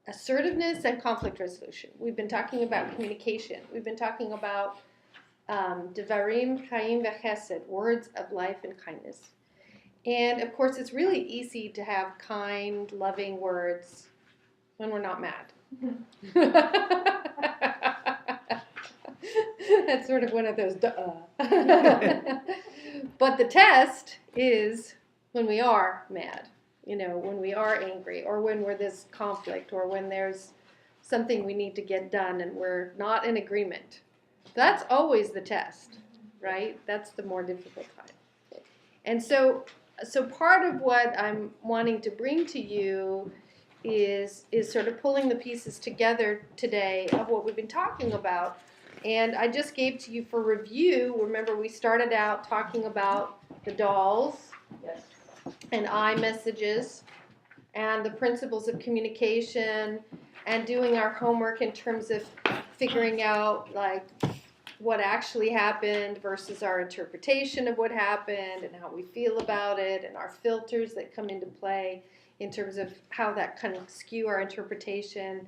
assertiveness and conflict resolution. We've been talking about communication. We've been talking about Devarim, Chayim, v'chesed, words of life and kindness. And of course, it's really easy to have kind, loving words when we're not mad. That's sort of one of those But the test is when we are mad, when we are angry, or when we're this conflict, or when there's something we need to get done and we're not in agreement. That's always the test, right? That's the more difficult time. And so part of what I'm wanting to bring to you is sort of pulling the pieces together today of what we've been talking about. And I just gave to you for review. Remember, we started out talking about the dolls, yes, and iMessages, and the principles of communication, and doing our homework in terms of figuring out like what actually happened versus our interpretation of what happened and how we feel about it, and our filters that come into play in terms of how that kind of skew our interpretation,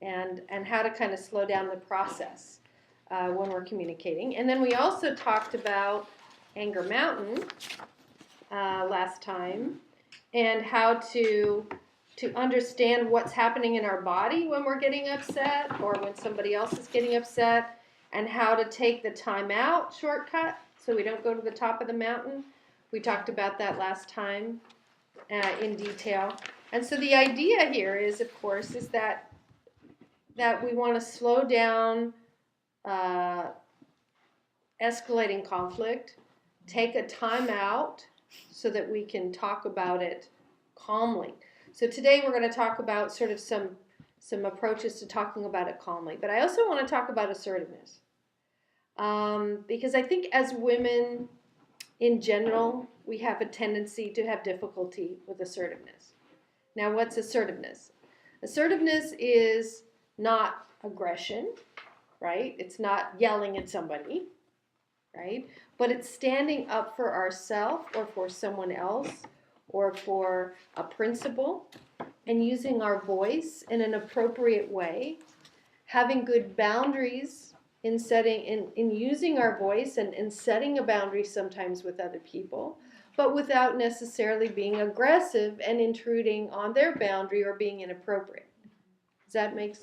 and how to kind of slow down the process when we're communicating. And then we also talked about Anger Mountain last time, and how to understand what's happening in our body when we're getting upset or when somebody else is getting upset, and how to take the time out shortcut so we don't go to the top of the mountain. We talked about that last time in detail. And so the idea here is, of course, is that we want to slow down escalating conflict, take a time out so that we can talk about it calmly. So today we're going to talk about sort of some approaches to talking about it calmly. But I also want to talk about assertiveness. Because I think as women in general, we have a tendency to have difficulty with assertiveness. Now, what's assertiveness? Assertiveness is not aggression, right? It's not yelling at somebody, right? But it's standing up for ourselves or for someone else or for a principle, and using our voice in an appropriate way, having good boundaries in using our voice and in setting a boundary sometimes with other people, but without necessarily being aggressive and intruding on their boundary or being inappropriate. Does that make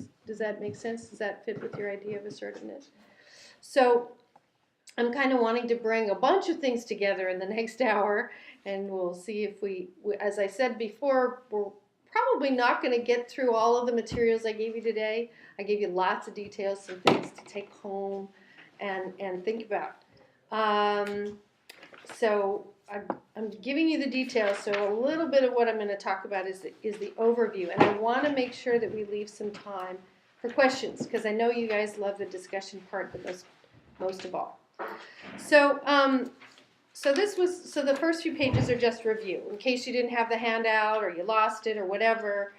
sense? Does that fit with your idea of assertiveness? So I'm kind of wanting to bring a bunch of things together in the next hour, and we'll see if we, as I said before, we're probably not going to get through all of the materials I gave you today. I gave you lots of details, some things to take home and think about. So I'm giving you the details, so a little bit of what I'm going to talk about is the overview. And I want to make sure that we leave some time for questions, because I know you guys love the discussion part most of all. So the first few pages are just review. In case you didn't have the handout or you lost it or whatever,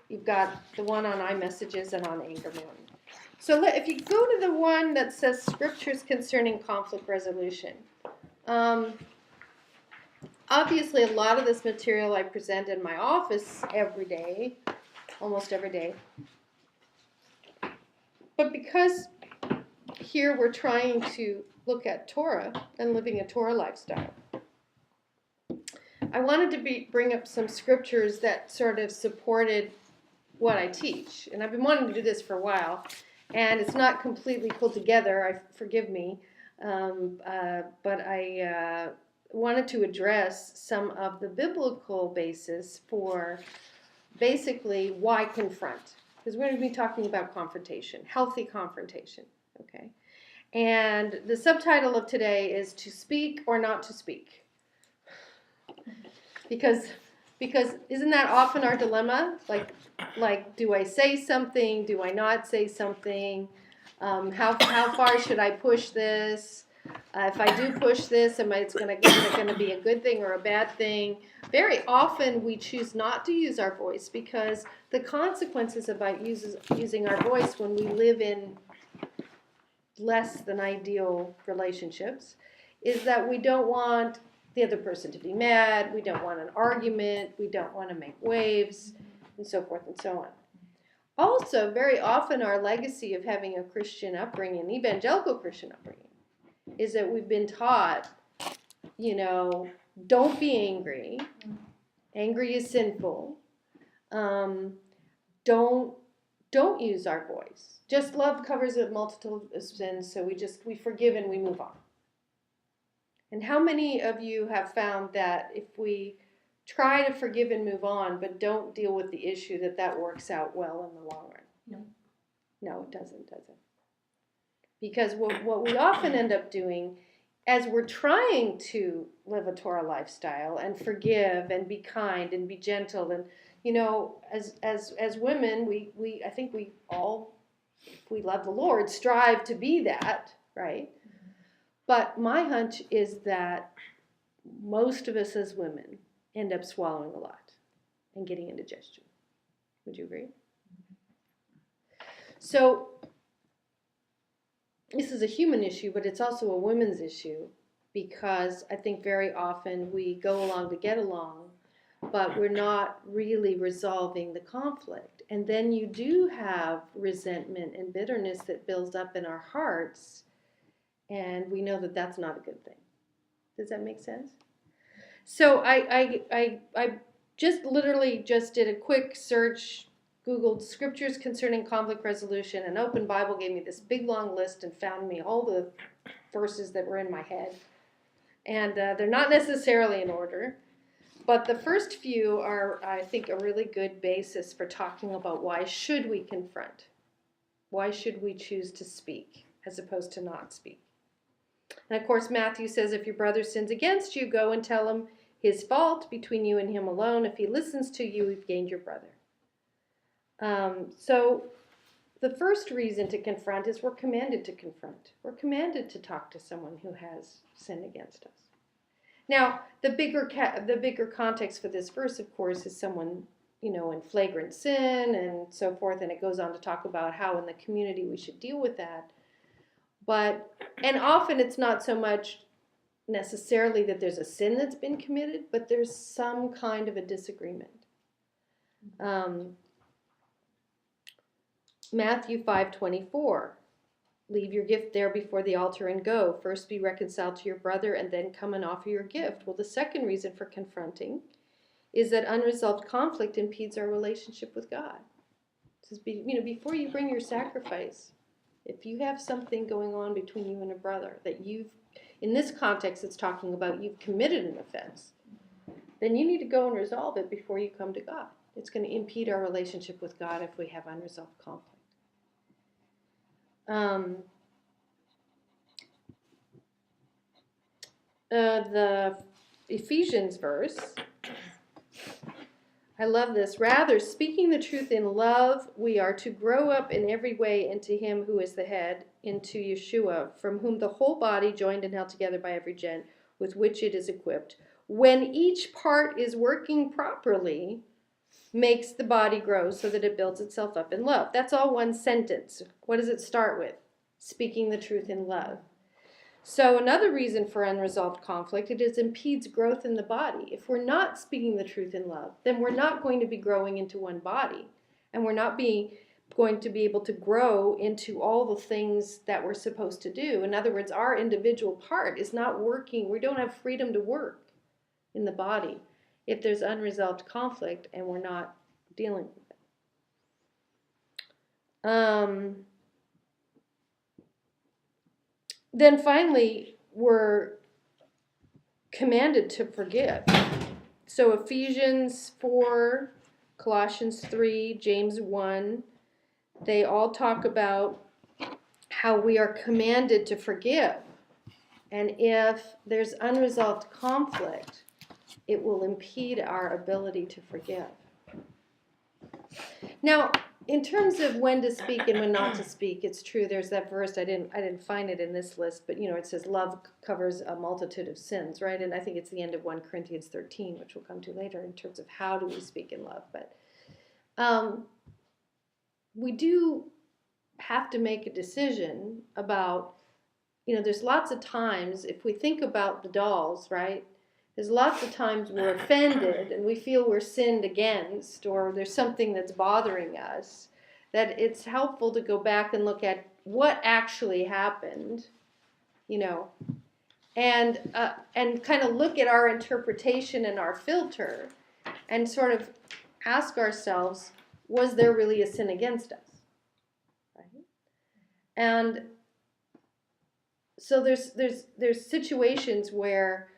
you've got the one on iMessages and on Anger Mountain. So if you go to the one that says Scriptures Concerning Conflict Resolution, obviously a lot of this material I present in my office every day, almost every day. But because here we're trying to look at Torah and living a Torah lifestyle, I wanted to bring up some scriptures that sort of supported what I teach. And I've been wanting to do this for a while, and it's not completely pulled together, forgive me, but I wanted to address some of the biblical basis for basically why confront. Because we're going to be talking about confrontation, healthy confrontation, okay? And the subtitle of today is To Speak or Not to Speak. Because isn't that often our dilemma? Like, do I say something? Do I not say something? How far should I push this? If I do push this, is it going to be a good thing or a bad thing? Very often we choose not to use our voice because the consequences about using our voice when we live in less than ideal relationships is that we don't want the other person to be mad, we don't want an argument, we don't want to make waves, and so forth and so on. Also, very often our legacy of having a Christian upbringing, evangelical Christian upbringing, is that we've been taught, don't be angry. Angry is sinful. Don't use our voice. Just love covers a multitude of sins, so we forgive and we move on. And how many of you have found that if we try to forgive and move on, but don't deal with the issue, that works out well in the long run? No, it doesn't, does it? Because what we often end up doing, as we're trying to live a Torah lifestyle and forgive and be kind and be gentle, and as women, I think we all, if we love the Lord, strive to be that, right? But my hunch is that most of us as women end up swallowing a lot and getting indigestion. Would you agree? So this is a human issue, but it's also a women's issue, because I think very often we go along to get along, but we're not really resolving the conflict. And then you do have resentment and bitterness that builds up in our hearts, and we know that that's not a good thing. Does that make sense? So I just literally did a quick search, Googled scriptures concerning conflict resolution, and Open Bible gave me this big long list and found me all the verses that were in my head. And they're not necessarily in order, but the first few are, I think, a really good basis for talking about why should we confront? Why should we choose to speak as opposed to not speak? And of course, Matthew says, if your brother sins against you, go and tell him his fault between you and him alone. If he listens to you, you've gained your brother. So the first reason to confront is we're commanded to confront. We're commanded to talk to someone who has sinned against us. Now, the bigger context for this verse, of course, is someone, in flagrant sin and so forth, and it goes on to talk about how in the community we should deal with that. And often it's not so much necessarily that there's a sin that's been committed, but there's some kind of a disagreement. Matthew 5:24, leave your gift there before the altar and go. First be reconciled to your brother and then come and offer your gift. Well, the second reason for confronting is that unresolved conflict impedes our relationship with God. It says, before you bring your sacrifice, if you have something going on between you and a brother that in this context it's talking about you've committed an offense, then you need to go and resolve it before you come to God. It's going to impede our relationship with God if we have unresolved conflict. The Ephesians verse, I love this. Rather, speaking the truth in love, we are to grow up in every way into him who is the head, into Yeshua, from whom the whole body, joined and held together by every joint with which it is equipped, when each part is working properly, makes the body grow so that it builds itself up in love. That's all one sentence. What does it start with? Speaking the truth in love. So another reason for unresolved conflict, it impedes growth in the body. If we're not speaking the truth in love, then we're not going to be growing into one body. And we're not going to be able to grow into all the things that we're supposed to do. In other words, our individual part is not working. We don't have freedom to work in the body if there's unresolved conflict and we're not dealing with it. Then finally, we're commanded to forgive. So Ephesians 4, Colossians 3, James 1, they all talk about how we are commanded to forgive. And if there's unresolved conflict, it will impede our ability to forgive. Now, in terms of when to speak and when not to speak, it's true. There's that verse. I didn't find it in this list, but it says love covers a multitude of sins, right? And I think it's the end of 1 Corinthians 13, which we'll come to later in terms of how do we speak in love. But we do have to make a decision about, there's lots of times if we think about the dolls, right? There's lots of times we're offended and we feel we're sinned against, or there's something that's bothering us, that it's helpful to go back and look at what actually happened, and kind of look at our interpretation and our filter and sort of ask ourselves, was there really a sin against us? Right? And so there's situations where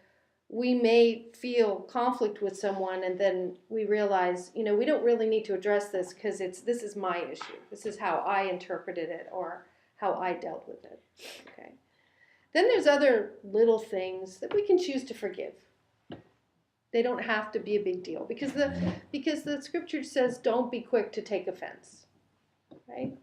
we may feel conflict with someone, and then we realize, we don't really need to address this because this is my issue. This is how I interpreted it or how I dealt with it. Okay. Then there's other little things that we can choose to forgive. They don't have to be a big deal because the scripture says don't be quick to take offense. Right?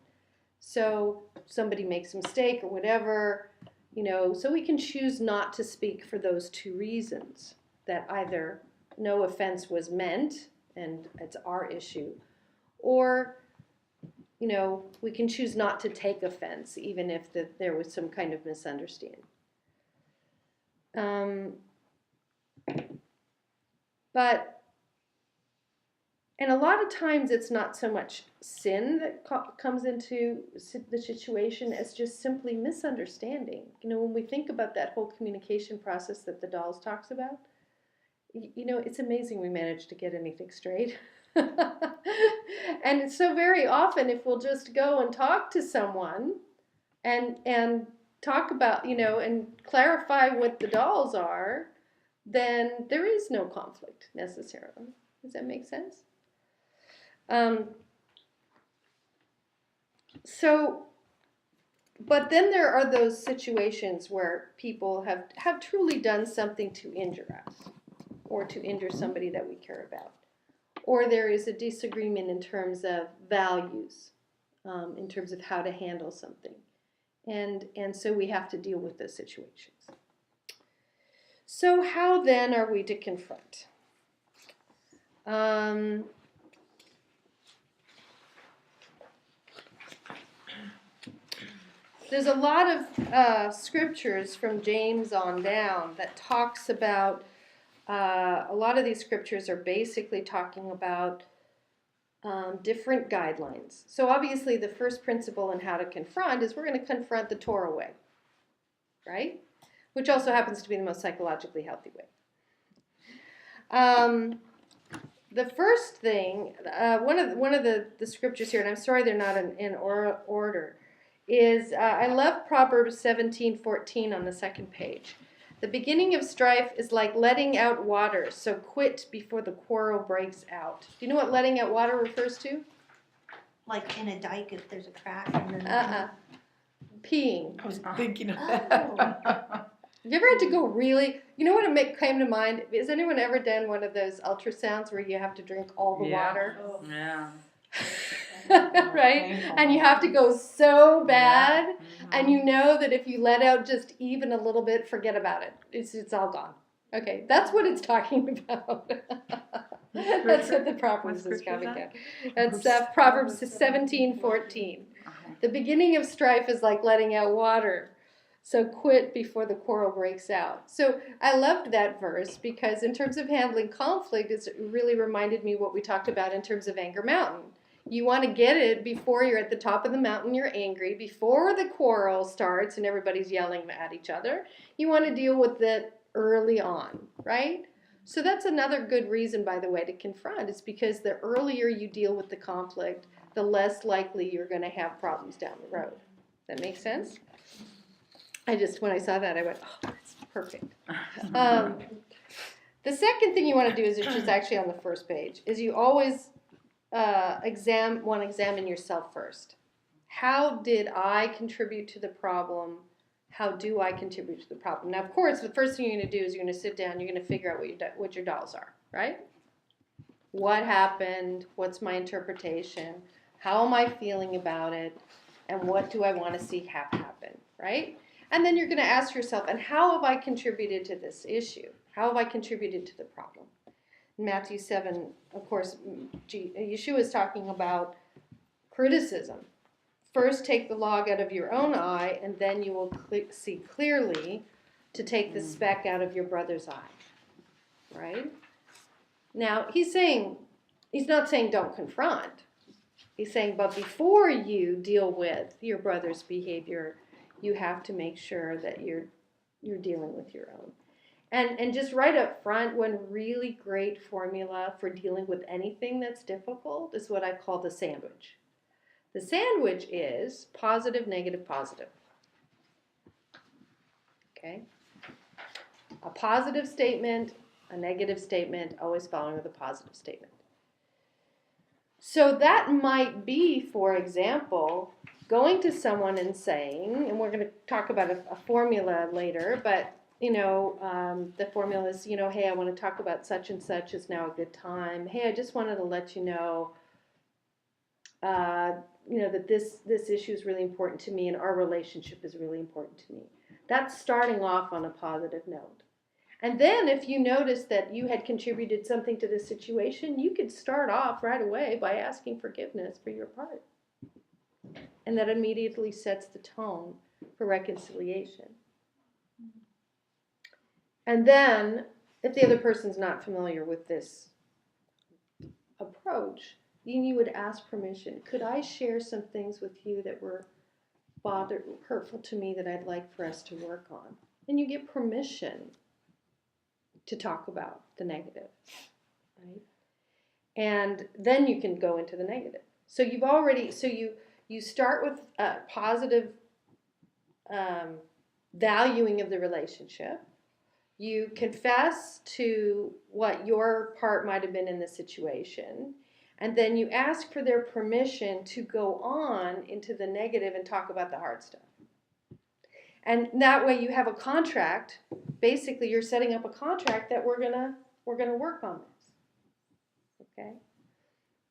So somebody makes a mistake or whatever, so we can choose not to speak for those two reasons, that either no offense was meant and it's our issue, or, we can choose not to take offense even if there was some kind of misunderstanding. And a lot of times it's not so much sin that comes into the situation as just simply misunderstanding. When we think about that whole communication process that the Dolls talks about, it's amazing we manage to get anything straight. And so very often if we'll just go and talk to someone and talk about, and clarify what the dolls are, then there is no conflict necessarily. Does that make sense? But then there are those situations where people have truly done something to injure us or to injure somebody that we care about. Or there is a disagreement in terms of values, in terms of how to handle something. And so we have to deal with those situations. So how then are we to confront? There's a lot of scriptures from James on down that talks about, a lot of these scriptures are basically talking about different guidelines. So obviously the first principle in how to confront is we're going to confront the Torah way, right? Which also happens to be the most psychologically healthy way. The first thing, one of the scriptures here, and I'm sorry they're not in order, is I love Proverbs 17:14 on the second page. The beginning of strife is like letting out water, so quit before the quarrel breaks out. Do you know what letting out water refers to? Like in a dike, if there's a crack. And then peeing. I was thinking of that. Have you ever had to go really, what came to mind? Has anyone ever done one of those ultrasounds where you have to drink all the water? Oh. Yeah. Right? And you have to go so bad, and you know that if you let out just even a little bit, forget about it. It's all gone. Okay, that's what it's talking about. That's what the Proverbs is coming at. That's Proverbs 17:14. The beginning of strife is like letting out water, so quit before the quarrel breaks out. So I loved that verse because in terms of handling conflict, it really reminded me what we talked about in terms of Anger Mountain. You want to get it before you're at the top of the mountain, you're angry, before the quarrel starts and everybody's yelling at each other. You want to deal with it early on, right? So that's another good reason, by the way, to confront. It's because the earlier you deal with the conflict, the less likely you're going to have problems down the road. That make sense? When I saw that, I went, oh, that's perfect. The second thing you want to do is, which is actually on the first page, is you always want to examine yourself first. How did I contribute to the problem? How do I contribute to the problem? Now, of course, the first thing you're going to do is you're going to sit down, you're going to figure out what your dolls are, right? What happened? What's my interpretation? How am I feeling about it? And what do I want to see happen, right? And then you're going to ask yourself, and how have I contributed to this issue? How have I contributed to the problem? In Matthew 7, of course, Yeshua is talking about criticism. First, take the log out of your own eye, and then you will see clearly to take the speck out of your brother's eye. right? Now, he's not saying don't confront. He's saying, but before you deal with your brother's behavior, you have to make sure that you're dealing with your own. And just right up front, one really great formula for dealing with anything that's difficult is what I call the sandwich. The sandwich is positive, negative, positive. Okay? A positive statement, a negative statement, always following with a positive statement. So that might be, for example, going to someone and saying, and we're going to talk about a formula later, but the formula is, hey, I want to talk about such and such. Is now a good time? Hey, I just wanted to let you know, that this issue is really important to me, and our relationship is really important to me. That's starting off on a positive note. And then if you notice that you had contributed something to this situation, you could start off right away by asking forgiveness for your part. And that immediately sets the tone for reconciliation. And then, if the other person's not familiar with this approach, you would ask permission. Could I share some things with you that were hurtful to me that I'd like for us to work on? And you get permission to talk about the negative, right? And then you can go into the negative. So you start with a positive valuing of the relationship. You confess to what your part might have been in the situation, and then you ask for their permission to go on into the negative and talk about the hard stuff. And that way you have a contract. Basically, you're setting up a contract that we're gonna work on this. Okay?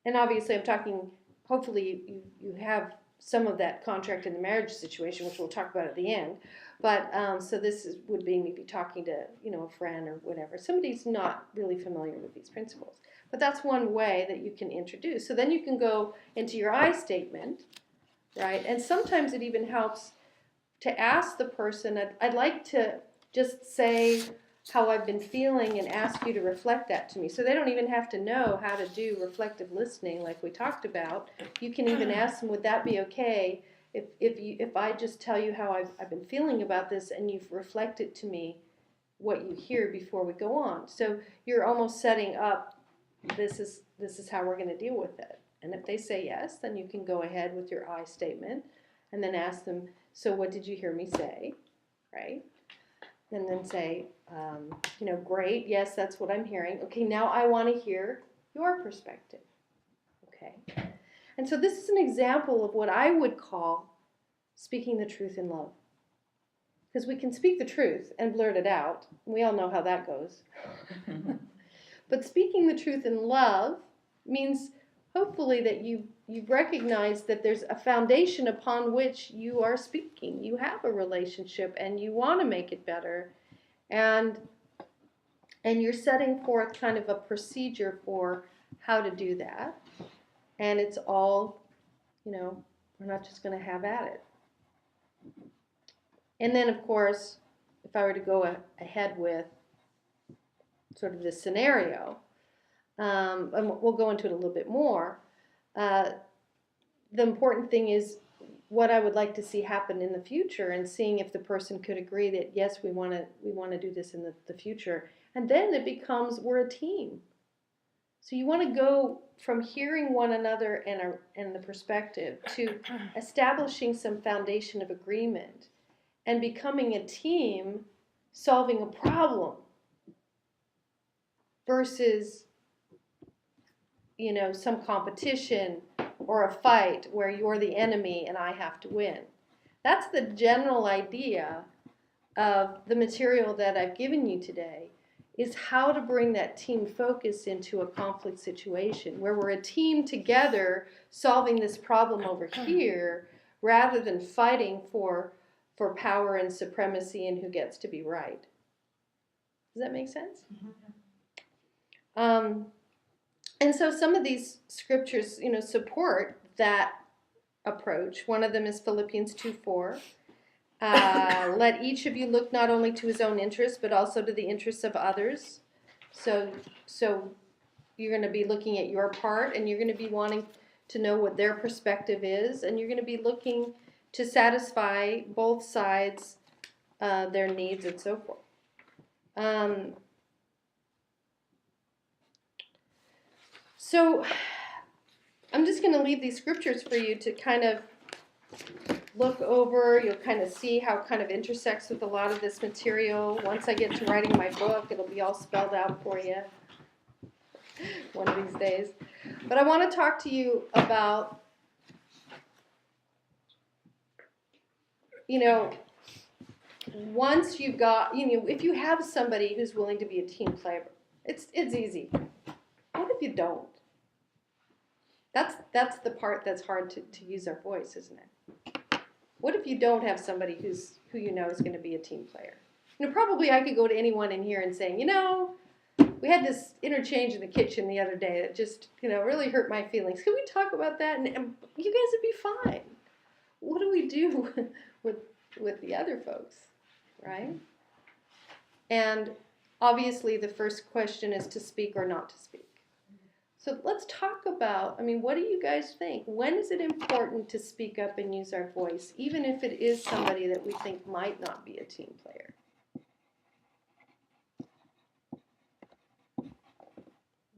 And obviously, I'm talking. Hopefully, you have some of that contract in the marriage situation, which we'll talk about at the end. But so this would be maybe talking to a friend or whatever. Somebody's not really familiar with these principles. But that's one way that you can introduce. So then you can go into your I statement, right? And sometimes it even helps to ask the person, I'd like to just say how I've been feeling and ask you to reflect that to me. So they don't even have to know how to do reflective listening like we talked about. You can even ask them, would that be okay if I just tell you how I've been feeling about this and you've reflected to me what you hear before we go on. So you're almost setting up, this is how we're going to deal with it. And if they say yes, then you can go ahead with your I statement and then ask them, so what did you hear me say, right? And then say, great, yes, that's what I'm hearing. Okay, now I want to hear your perspective. Okay. And so this is an example of what I would call speaking the truth in love. Because we can speak the truth and blurt it out. We all know how that goes. But speaking the truth in love means hopefully that you've recognized that there's a foundation upon which you are speaking. You have a relationship and you want to make it better. And you're setting forth kind of a procedure for how to do that. And it's all, we're not just going to have at it. And then, of course, if I were to go ahead with sort of this scenario, and we'll go into it a little bit more, the important thing is what I would like to see happen in the future and seeing if the person could agree that, yes, we want to do this in the future. And then it becomes, we're a team. So you want to go from hearing one another and the perspective to establishing some foundation of agreement and becoming a team solving a problem versus, some competition or a fight where you're the enemy and I have to win. That's the general idea of the material that I've given you today, is how to bring that team focus into a conflict situation where we're a team together solving this problem over here rather than fighting for power and supremacy and who gets to be right. Does that make sense? Mm-hmm. And so some of these scriptures, support that approach. One of them is Philippians 2:4. Let each of you look not only to his own interests, but also to the interests of others. So you're going to be looking at your part, and you're going to be wanting to know what their perspective is, and you're going to be looking to satisfy both sides, their needs and so forth. So I'm just going to leave these scriptures for you to kind of look over. You'll kind of see how it kind of intersects with a lot of this material. Once I get to writing my book, it'll be all spelled out for you one of these days. But I want to talk to you about, once you've got, if you have somebody who's willing to be a team player, it's easy. What if you don't? That's the part that's hard to use our voice, isn't it? What if you don't have somebody who you know is going to be a team player? Probably I could go to anyone in here and say, we had this interchange in the kitchen the other day that just, really hurt my feelings. Can we talk about that? And you guys would be fine. What do we do with the other folks, right? And obviously the first question is to speak or not to speak. So let's talk about, what do you guys think? When is it important to speak up and use our voice, even if it is somebody that we think might not be a team player?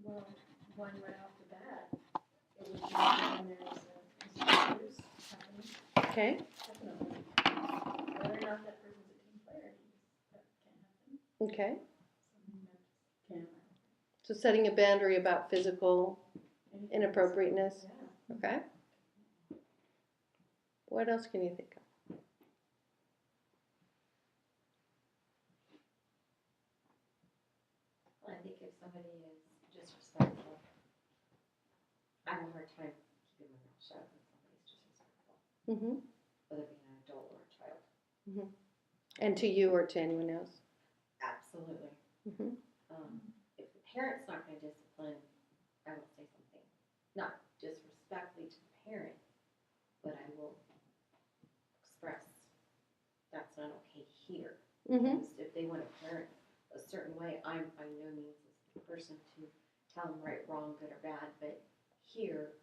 Well, one right off the bat, it would be when there's happening. Okay. Definitely. Whether or not that person's a team player, that can happen. Okay. Something that can happen. So setting a boundary about physical inappropriateness. Yeah. Okay. What else can you think of? Well, I think if somebody is disrespectful, I have a hard time keeping my mouth shut when somebody's disrespectful, Mm-hmm. whether it be an adult or a child. Mm-hmm. And to you or to anyone else? Absolutely. Mm-hmm. If the parent's not going to discipline, I will say something. Not disrespectfully to the parent, but I will express that's not okay here. Mm-hmm. Because if they want to parent a certain way, I'm by no means the person to tell them right, wrong, good or bad. But here,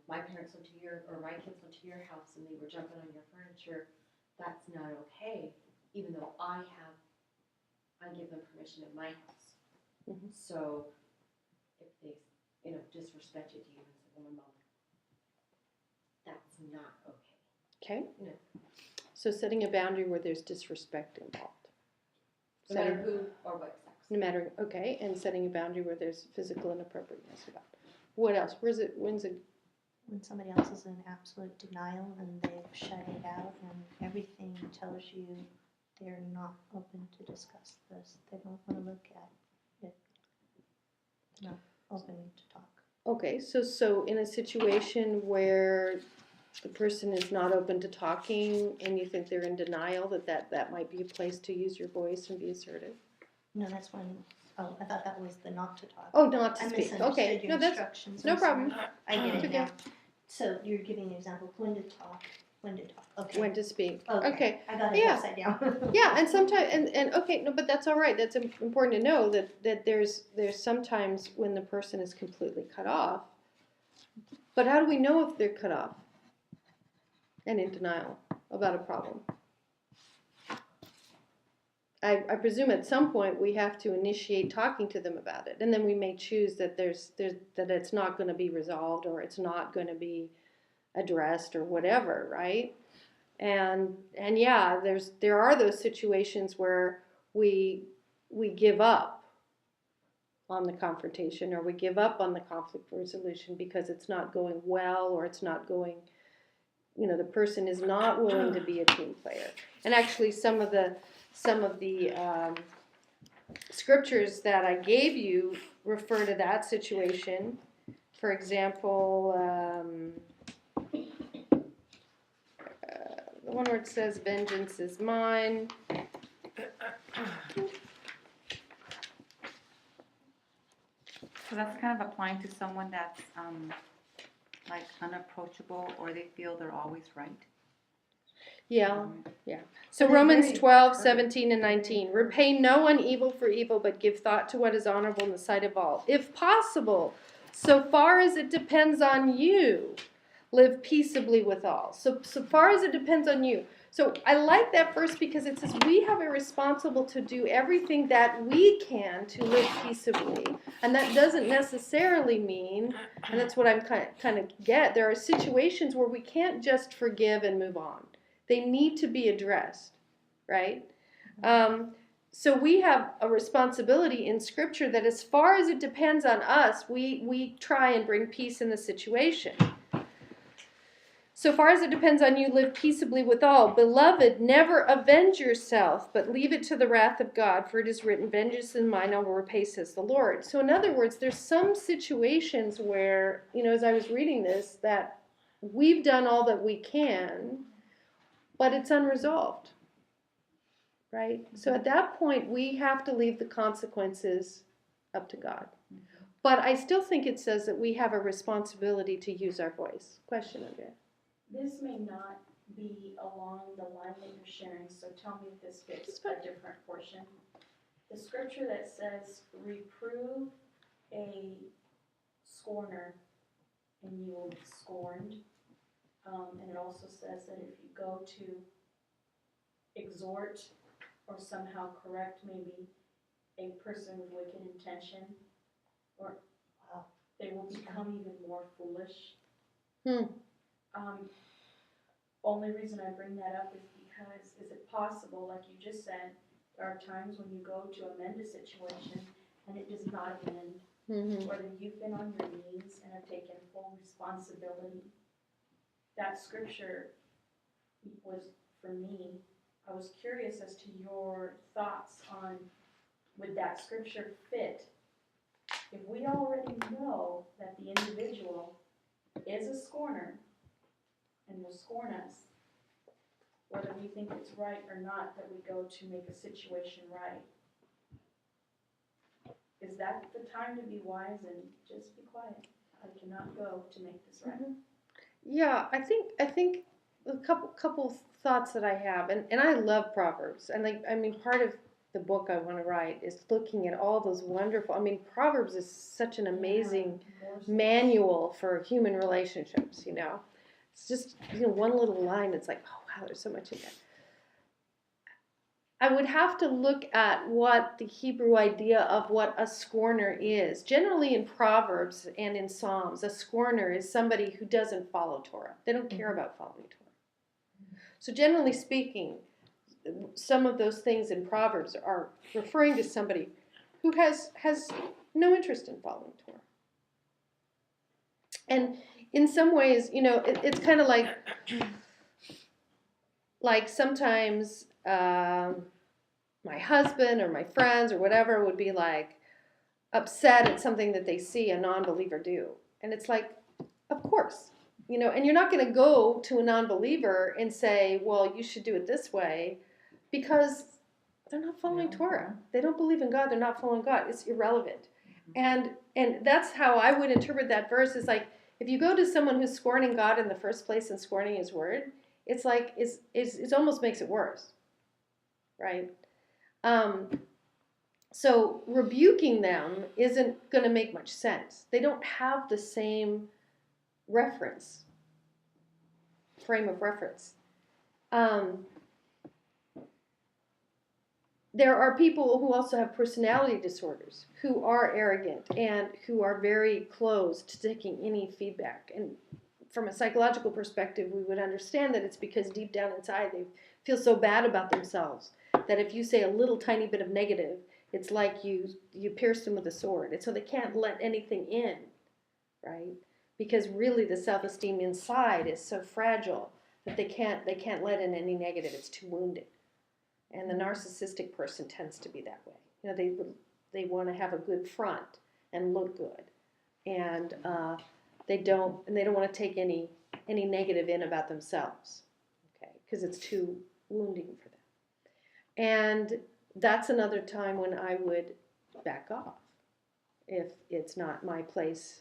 my parents went to my kids went to your house and they were jumping on your furniture. That's not okay, even though I give them permission in my house. Mm-hmm. So if they, disrespected you and said, "Oh, my mom," that's not okay. Okay. No. So setting a boundary where there's disrespect involved. No matter who or what sex. No matter, okay, and setting a boundary where there's physical inappropriateness about. What else? When's it? When somebody else is in absolute denial and they've shut it out and everything tells you they're not open to discuss this, they don't want to look at it, they're not open to talk. Okay, so in a situation where the person is not open to talking and you think they're in denial, that might be a place to use your voice and be assertive. No, that's when, I thought that was the not to talk. Oh, not to I speak. misunderstood Okay, your no, that's instructions. no I'm sorry. problem. I get It's it okay. now. So you're giving an example, when to talk, okay. When to speak. Okay. I got it Yeah. upside down. Yeah, and sometimes, and okay, no, but that's all right. That's important to know that there's sometimes when the person is completely cut off. But how do we know if they're cut off and in denial about a problem? I presume at some point we have to initiate talking to them about it, and then we may choose that that it's not going to be resolved or it's not going to be addressed or whatever, right? And yeah, there are those situations where we give up on the confrontation or we give up on the conflict resolution because it's not going well or it's not going, the person is not willing to be a team player. And actually some of the scriptures that I gave you refer to that situation. For example, the one where it says, "Vengeance is mine." So that's kind of applying to someone that's like unapproachable or they feel they're always right. Yeah. So They're Romans very 12, encouraged. 17, and 19. Repay no one evil for evil, but give thought to what is honorable in the sight of all. If possible, so far as it depends on you, live peaceably with all. So far as it depends on you. So I like that verse because it says we have a responsible to do everything that we can to live peaceably. And that doesn't necessarily mean, and that's what I'm kind of get, there are situations where we can't just forgive and move on. They need to be addressed, right? So we have a responsibility in Scripture that as far as it depends on us, we try and bring peace in the situation. So far as it depends on you, live peaceably with all. Beloved, never avenge yourself, but leave it to the wrath of God, for it is written, vengeance is mine, I will repay, says the Lord. So in other words, there's some situations where, as I was reading this, that we've done all that we can, but it's unresolved, right? So at that point, we have to leave the consequences up to God. But I still think it says that we have a responsibility to use our voice. Question, Andrea? This may not be along the line that you're sharing, so tell me if this fits a different portion. The scripture that says, reprove a scorner and you will be scorned. And it also says that if you go to exhort or somehow correct maybe a person with wicked intention, or they will become even more foolish. Only reason I bring that up is because, is it possible, like you just said, there are times when you go to amend a situation and it does not amend, whether you've been on your knees and have taken full responsibility. That scripture was, for me, I was curious as to your thoughts on, would that scripture fit? If we already know that the individual is a scorner and will scorn us, whether we think it's right or not that we go to make a situation right, is that the time to be wise and just be quiet? I cannot go to make this right. Yeah, I think a couple thoughts that I have, and I love Proverbs, and part of the book I want to write is looking at all those wonderful. Proverbs is such an amazing manual for human relationships. It's just one little line. It's like, oh wow, there's so much in there. I would have to look at what the Hebrew idea of what a scorner is. Generally in Proverbs and in Psalms, a scorner is somebody who doesn't follow Torah. They don't care about following Torah. So generally speaking, some of those things in Proverbs are referring to somebody who has no interest in following Torah. And in some ways, it's kind of like sometimes my husband or my friends or whatever would be like upset at something that they see a non-believer do. And it's like, of course, and you're not going to go to a non-believer and say, well, you should do it this way, because they're not following Torah. They don't believe in God. They're not following God. It's irrelevant. And that's how I would interpret that verse, is like, if you go to someone who's scorning God in the first place and scorning his word, it's like, it almost makes it worse, right? So rebuking them isn't going to make much sense. They don't have the same frame of reference. There are people who also have personality disorders, who are arrogant and who are very closed to taking any feedback. And from a psychological perspective, we would understand that it's because deep down inside they feel so bad about themselves that if you say a little tiny bit of negative, it's like you pierced them with a sword. And so they can't let anything in, right? Because really the self-esteem inside is so fragile that they can't let in any negative. It's too wounded. And the narcissistic person tends to be that way. They want to have a good front and look good, and they don't want to take any negative in about themselves, okay? Because it's too wounding for them. And that's another time when I would back off if it's not my place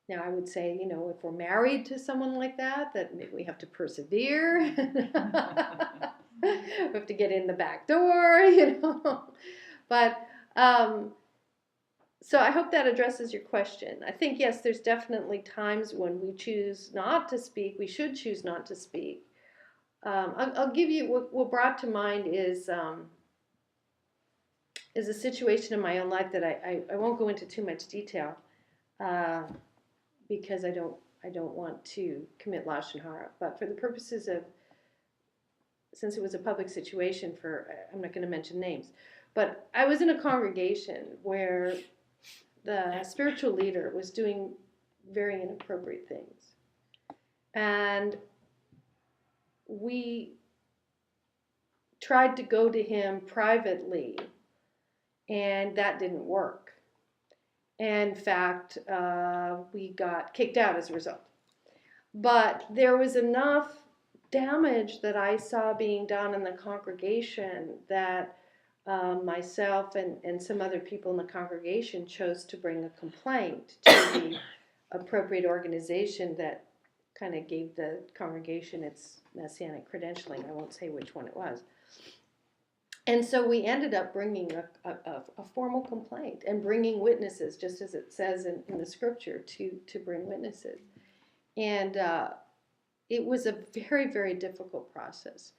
Now, I would say, you know, if we're married to someone like that maybe we have to persevere. We have to get in the back door, you know. But so I hope that addresses your question. I think, yes, there's definitely times when we choose not to speak. We should choose not to speak. I'll give you what brought to mind is a situation in my own life that I won't go into too much detail because I don't want to commit lashon hara. But for the purposes of, since it was a public situation, I'm not going to mention names, but I was in a congregation where the spiritual leader was doing very inappropriate things, and we tried to go to him privately, and that didn't work. In fact, we got kicked out as a result. But there was enough damage that I saw being done in the congregation that myself and some other people in the congregation chose to bring a complaint to the appropriate organization that kind of gave the congregation its messianic credentialing. I won't say which one it was. And so we ended up bringing a formal complaint and bringing witnesses, just as it says in the scripture, to bring witnesses. And it was a very, very difficult process.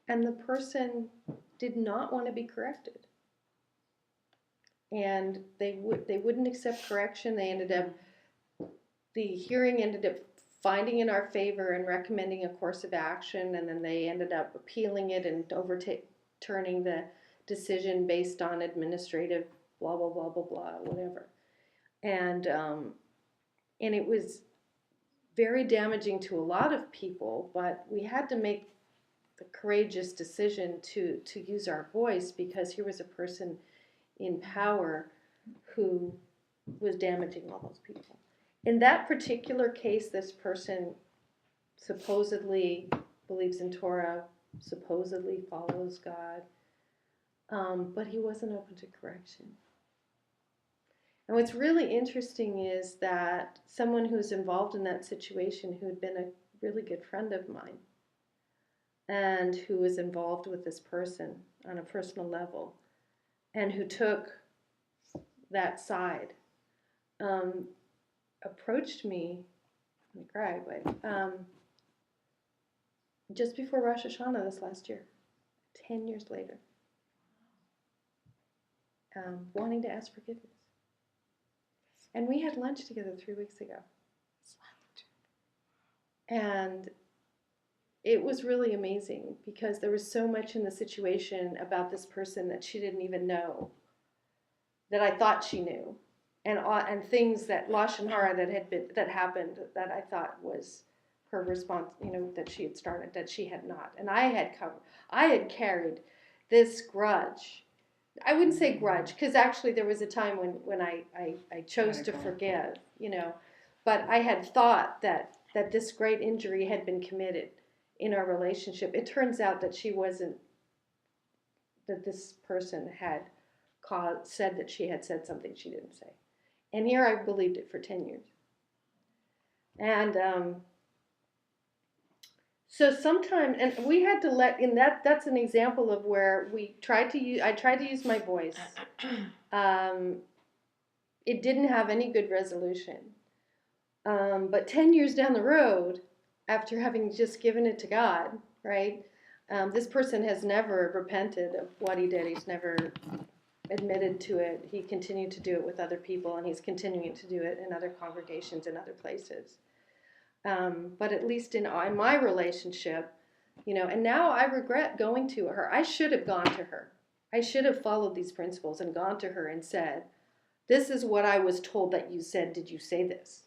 And the person did not want to be corrected. And they wouldn't accept correction. The hearing ended up finding in our favor and recommending a course of action, and then they ended up appealing it and turning the decision based on administrative blah blah blah blah blah whatever, and it was very damaging to a lot of people. But we had to make the courageous decision to use our voice, because here was a person in power who was damaging all those people. In that particular case, this person supposedly believes in Torah, supposedly follows God, but he wasn't open to correction. And what's really interesting is that someone who's involved in that situation, who had been a really good friend of mine, and who was involved with this person on a personal level, and who took that side, approached me, I'm gonna cry, but just before Rosh Hashanah this last year, 10 years later, wanting to ask forgiveness. And we had lunch together 3 weeks ago. And it was really amazing, because there was so much in the situation about this person that she didn't even know, that I thought she knew, and things that lashon hara that happened that I thought was her response, you know, that she had started, that she had not. And I had carried this grudge. I wouldn't say grudge, because actually there was a time when I chose to forgive, you know, but I had thought that this great injury had been committed in our relationship. It turns out that that this person had said that she had said something she didn't say. And here I believed it for 10 years. And so sometimes, and we had to that's an example of where I tried to use my voice. It didn't have any good resolution. But 10 years down the road, after having just given it to God, right? This person has never repented of what he did. He's never admitted to it. He continued to do it with other people, and he's continuing to do it in other congregations and other places. But at least in my relationship, you know, and now I regret going to her. I should have gone to her. I should have followed these principles and gone to her and said, this is what I was told that you said. Did you say this?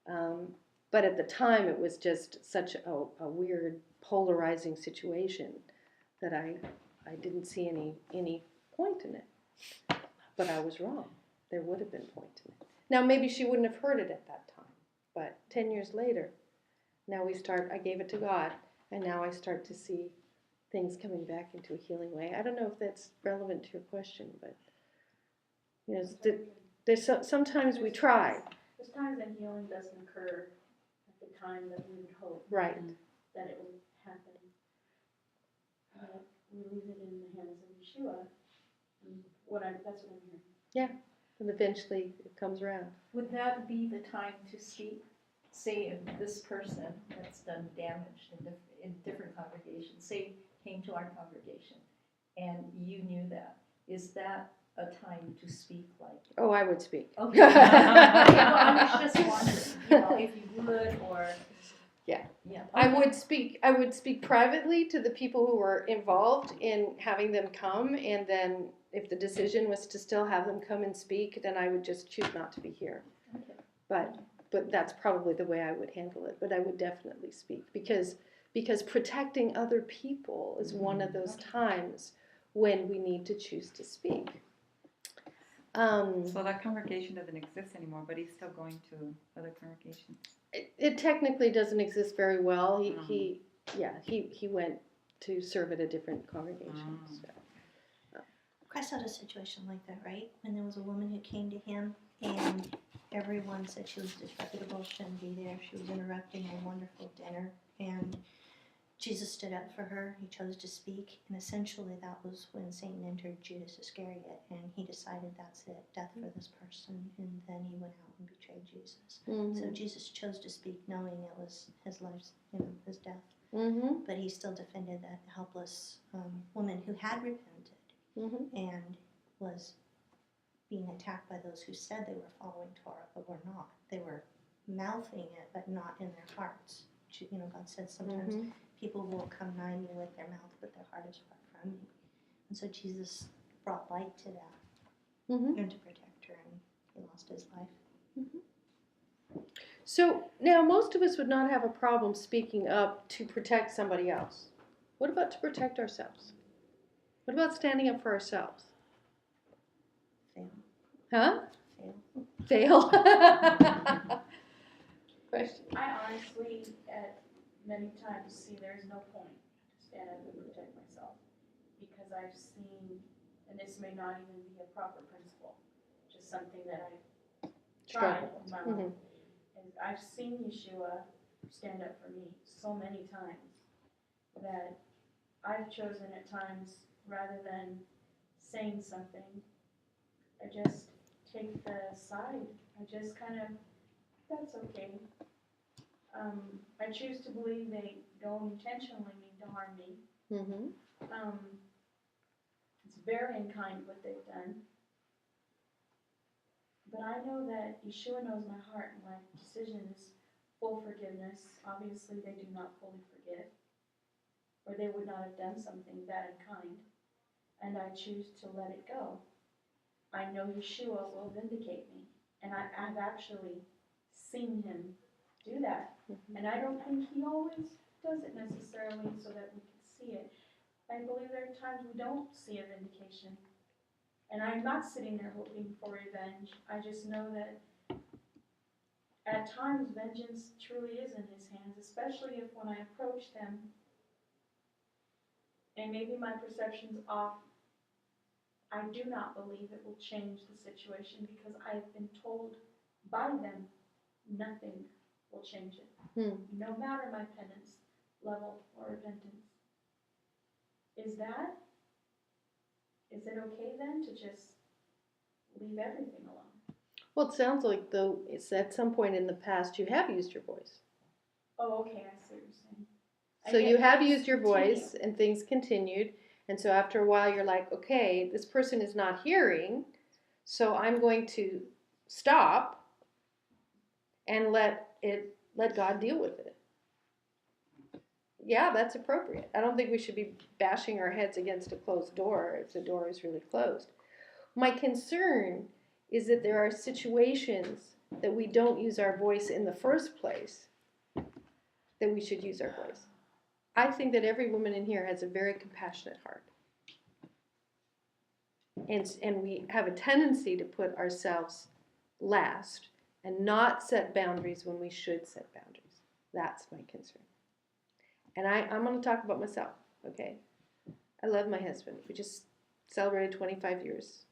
But at the time, it was just such a weird, polarizing situation that I didn't see any point in it. But I was wrong. There would have been point in it. Now, maybe she wouldn't have heard it at that time. But 10 years later, now I gave it to God, and now I start to see things coming back into a healing way. I don't know if that's relevant to your question, but you know, sometimes we try. There's times that healing doesn't occur at the time that we would hope Right. that it would happen. But we leave it in the hands of Yeshua. And that's what I'm hearing. And eventually it comes around. Would that be the time to speak? Say if this person that's done damage in different congregations, say came to our congregation and you knew that, is that a time to speak like? Oh, I would speak. Okay. Okay, well, I was just wondering, if you would or. Yeah. Yeah. I would speak privately to the people who were involved in having them come, and then if the decision was to still have them come and speak, then I would just choose not to be here. Okay. But that's probably the way I would handle it. But I would definitely speak because protecting other people is one of those times when we need to choose to speak. So that congregation doesn't exist anymore, but he's still going to other congregations. It technically doesn't exist very well. He went to serve at a different congregation. So. Christ had a situation like that, right? When there was a woman who came to him and everyone said she was disreputable, shouldn't be there. She was interrupting a wonderful dinner. And Jesus stood up for her. He chose to speak. And essentially that was when Satan entered Judas Iscariot. And he decided that's it, death for this person. And then he went out and betrayed Jesus. Mm-hmm. So Jesus chose to speak knowing it was his life's, his death. Mm-hmm. But he still defended that helpless woman who had repented. Mm-hmm. And was being attacked by those who said they were following Torah but were not. They were mouthing it but not in their hearts. God said sometimes people will come nigh me with their mouth but their heart is far from me. And so Jesus brought light to that and to protect her, and he lost his life. So now most of us would not have a problem speaking up to protect somebody else. What about to protect ourselves? What about standing up for ourselves? Fail. Huh? Fail. Question. I honestly, at many times, see there's no point to stand up and protect myself because I've seen, and this may not even be a proper principle, just something that I've tried in my life, and I've seen Yeshua stand up for me so many times that I've chosen at times, rather than saying something, I just take the side. I just kind of, that's okay. I choose to believe they don't intentionally mean to harm me. It's very unkind what they've done. But I know that Yeshua knows my heart, and my decision is full forgiveness. Obviously, they do not fully forgive, or they would not have done something that unkind. And I choose to let it go. I know Yeshua will vindicate me, and I've actually seen him do that. And I don't think he always does it necessarily so that we can see it. I believe there are times we don't see a vindication. And I'm not sitting there hoping for revenge. I just know that at times vengeance truly is in his hands, especially if when I approach them, and maybe my perception's off, I do not believe it will change the situation because I have been told by them nothing will change it. No matter my penance level or repentance. Is it okay then to just leave everything alone? Well, it sounds like though it's at some point in the past you have used your voice. Oh, okay, I see what you're saying. So you have used your voice and things continued. And so after a while you're like, okay, this person is not hearing, so I'm going to stop and let God deal with it. Yeah, that's appropriate. I don't think we should be bashing our heads against a closed door if the door is really closed. My concern is that there are situations that we don't use our voice in the first place that we should use our voice. I think that every woman in here has a very compassionate heart. And we have a tendency to put ourselves last and not set boundaries when we should set boundaries. That's my concern. And I'm going to talk about myself, okay? I love my husband. We just celebrated 25 years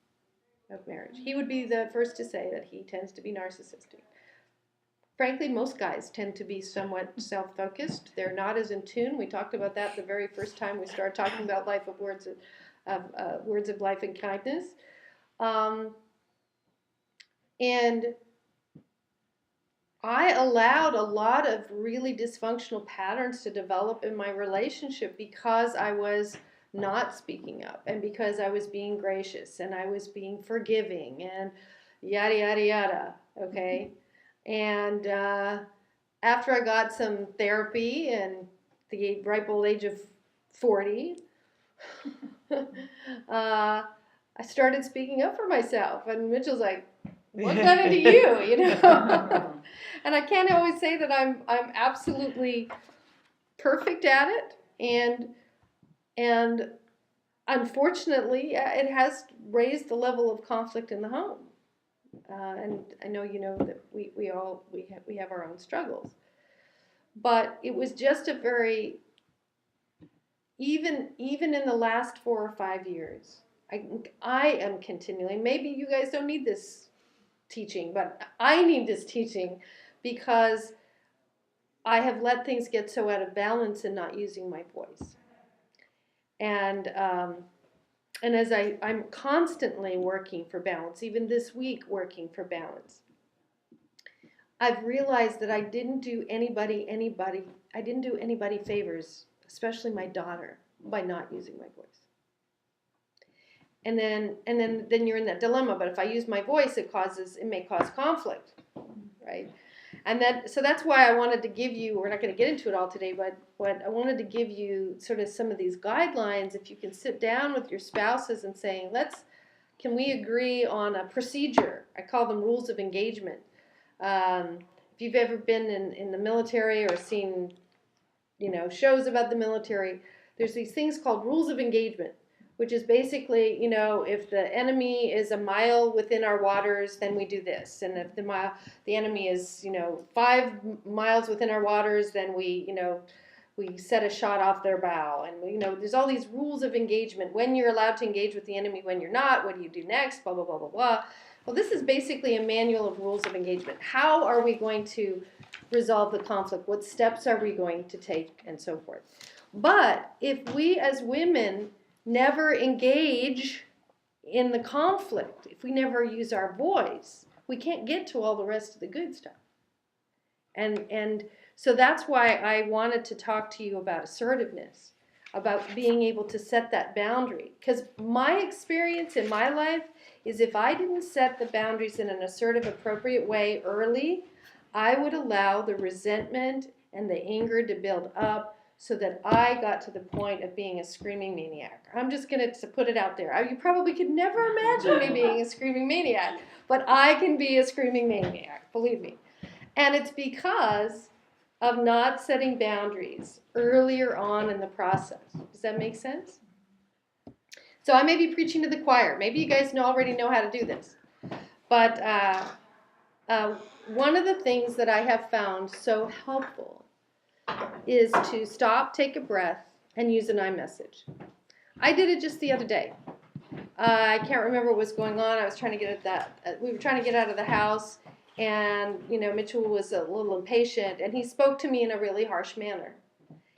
of marriage. He would be the first to say that he tends to be narcissistic. frankly, most guys tend to be somewhat self-focused. They're not as in tune. We talked about that the very first time we started talking about words of life and kindness. And I allowed a lot of really dysfunctional patterns to develop in my relationship because I was not speaking up, and because I was being gracious, and I was being forgiving, and yada, yada, yada, okay? And after I got some therapy and the ripe old age of 40, I started speaking up for myself. And Mitchell's like, what got into you, you know? And I can't always say that I'm absolutely perfect at it. And unfortunately, it has raised the level of conflict in the home. And I know you know that we have our own struggles. But it was just a very, even in the last 4 or 5 years, I am continually, maybe you guys don't need this teaching, but I need this teaching because I have let things get so out of balance in not using my voice. And as I'm constantly working for balance, even this week working for balance, I've realized that I didn't do anybody favors, especially my daughter, by not using my voice. And then you're in that dilemma. But if I use my voice, it may cause conflict, right? And so that's why I wanted to give you. We're not going to get into it all today, but I wanted to give you sort of some of these guidelines. If you can sit down with your spouses and saying, can we agree on a procedure? I call them rules of engagement. If you've ever been in the military or seen, shows about the military, there's these things called rules of engagement, which is basically, if the enemy is a mile within our waters, then we do this. And if the enemy is, 5 miles within our waters, then we set a shot off their bow. And, there's all these rules of engagement. When you're allowed to engage with the enemy, when you're not, what do you do next, blah, blah, blah, blah, blah. Well, this is basically a manual of rules of engagement. How are we going to resolve the conflict? What steps are we going to take, and so forth? But if we as women never engage in the conflict, if we never use our voice, we can't get to all the rest of the good stuff. And so that's why I wanted to talk to you about assertiveness, about being able to set that boundary. Because my experience in my life is if I didn't set the boundaries in an assertive, appropriate way early, I would allow the resentment and the anger to build up so that I got to the point of being a screaming maniac. I'm just going to put it out there. You probably could never imagine me being a screaming maniac, but I can be a screaming maniac, believe me. And it's because of not setting boundaries earlier on in the process. Does that make sense? So I may be preaching to the choir. Maybe you guys already know how to do this. But one of the things that I have found so helpful is to stop, take a breath, and use an iMessage. I did it just the other day. I can't remember what was going on. I was trying to get we were trying to get out of the house, and Mitchell was a little impatient, and he spoke to me in a really harsh manner.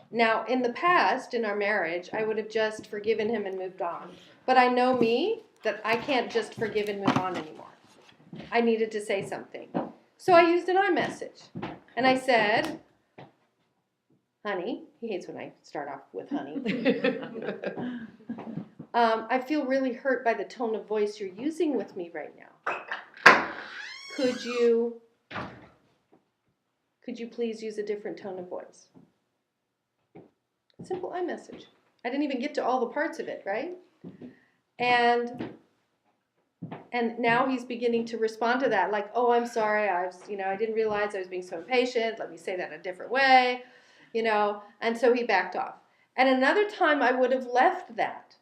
Now, in the past, in our marriage, I would have just forgiven him and moved on. But I know me, that I can't just forgive and move on anymore. I needed to say something. So I used an iMessage. And I said, honey, he hates when I start off with honey. I feel really hurt by the tone of voice you're using with me right now. Could you please use a different tone of voice? Simple iMessage. I didn't even get to all the parts of it, right? And now he's beginning to respond to that, like, oh, I'm sorry, I didn't realize I was being so impatient. Let me say that a different way, And so he backed off. And another time I would have left that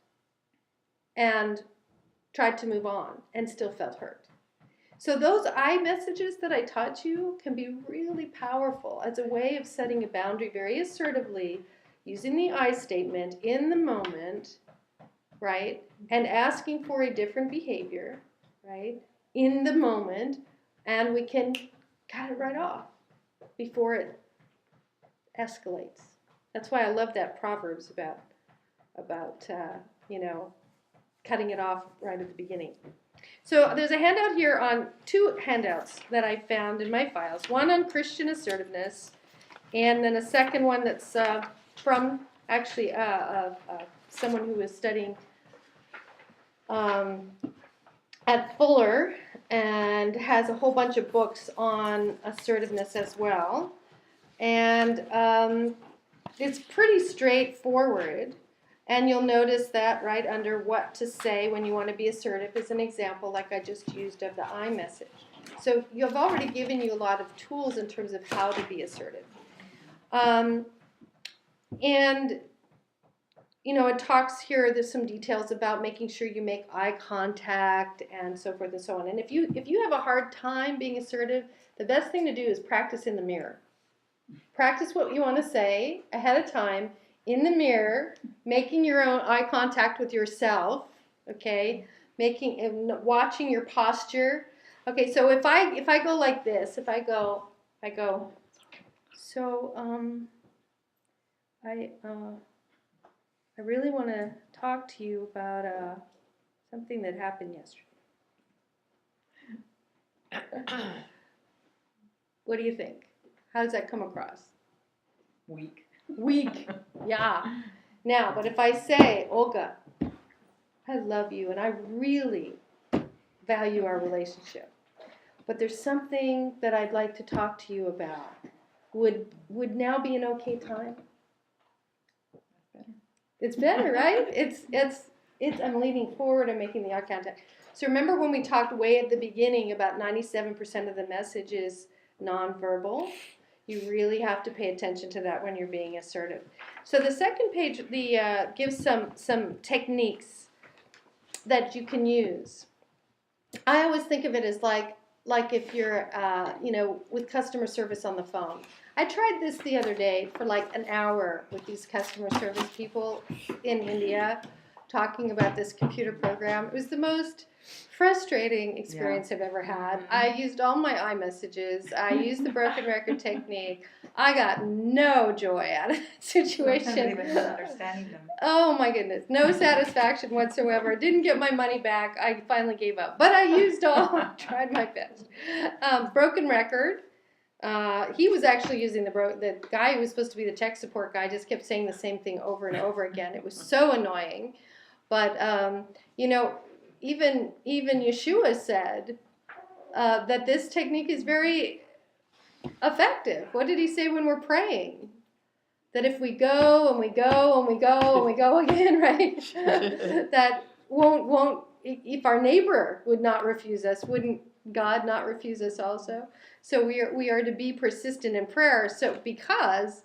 and tried to move on and still felt hurt. So those iMessages that I taught you can be really powerful as a way of setting a boundary very assertively, using the I statement in the moment, right? And asking for a different behavior, right? In the moment, and we can cut it right off. before it escalates. That's why I love that Proverbs about cutting it off right at the beginning. So there's a handout here on 2 handouts that I found in my files. One on Christian assertiveness, and then a second one that's from actually someone who is studying at Fuller and has a whole bunch of books on assertiveness as well. And it's pretty straightforward. And you'll notice that right under what to say when you want to be assertive is an example like I just used of the I message. So you've already given you a lot of tools in terms of how to be assertive. And, it talks here, there's some details about making sure you make eye contact and so forth and so on. And if you have a hard time being assertive, the best thing to do is practice in the mirror. Practice what you want to say ahead of time in the mirror, making your own eye contact with yourself, okay? Watching your posture. Okay, so if I go like this, I go, so I really want to talk to you about something that happened yesterday. What do you think? How does that come across? Weak. Weak, yeah. Now, but if I say, Olga, I love you and I really value our relationship, but there's something that I'd like to talk to you about. Would now be an okay time? It's better, right? It's I'm leaning forward and making the eye contact. So remember when we talked way at the beginning about 97% of the message is nonverbal? You really have to pay attention to that when you're being assertive. So the second page gives some techniques that you can use. I always think of it as like if you're with customer service on the phone. I tried this the other day for like an hour with these customer service people in India talking about this computer program. It was the most frustrating experience I've ever had. I used all my iMessages. I used the broken record technique. I got no joy out of that situation. Not even understanding them. Oh my goodness, no satisfaction whatsoever. Didn't get my money back. I finally gave up. But I used tried my best. Broken record. He was actually using the guy who was supposed to be the tech support guy just kept saying the same thing over and over again. It was so annoying. But, even Yeshua said that this technique is very effective. What did he say when we're praying? That if we go and we go and we go and we go again, right? That won't, if our neighbor would not refuse us, wouldn't God not refuse us also? So we are to be persistent in prayer. So because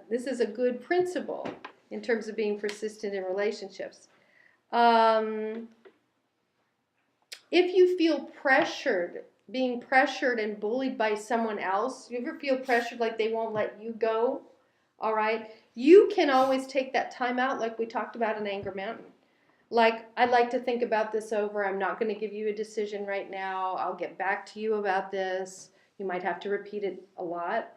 this is a good principle in terms of being persistent in relationships. If you feel being pressured and bullied by someone else, you ever feel pressured like they won't let you go, all right, you can always take that time out like we talked about in Anger Mountain. Like, I'd like to think about this over. I'm not going to give you a decision right now. I'll get back to you about this. You might have to repeat it a lot.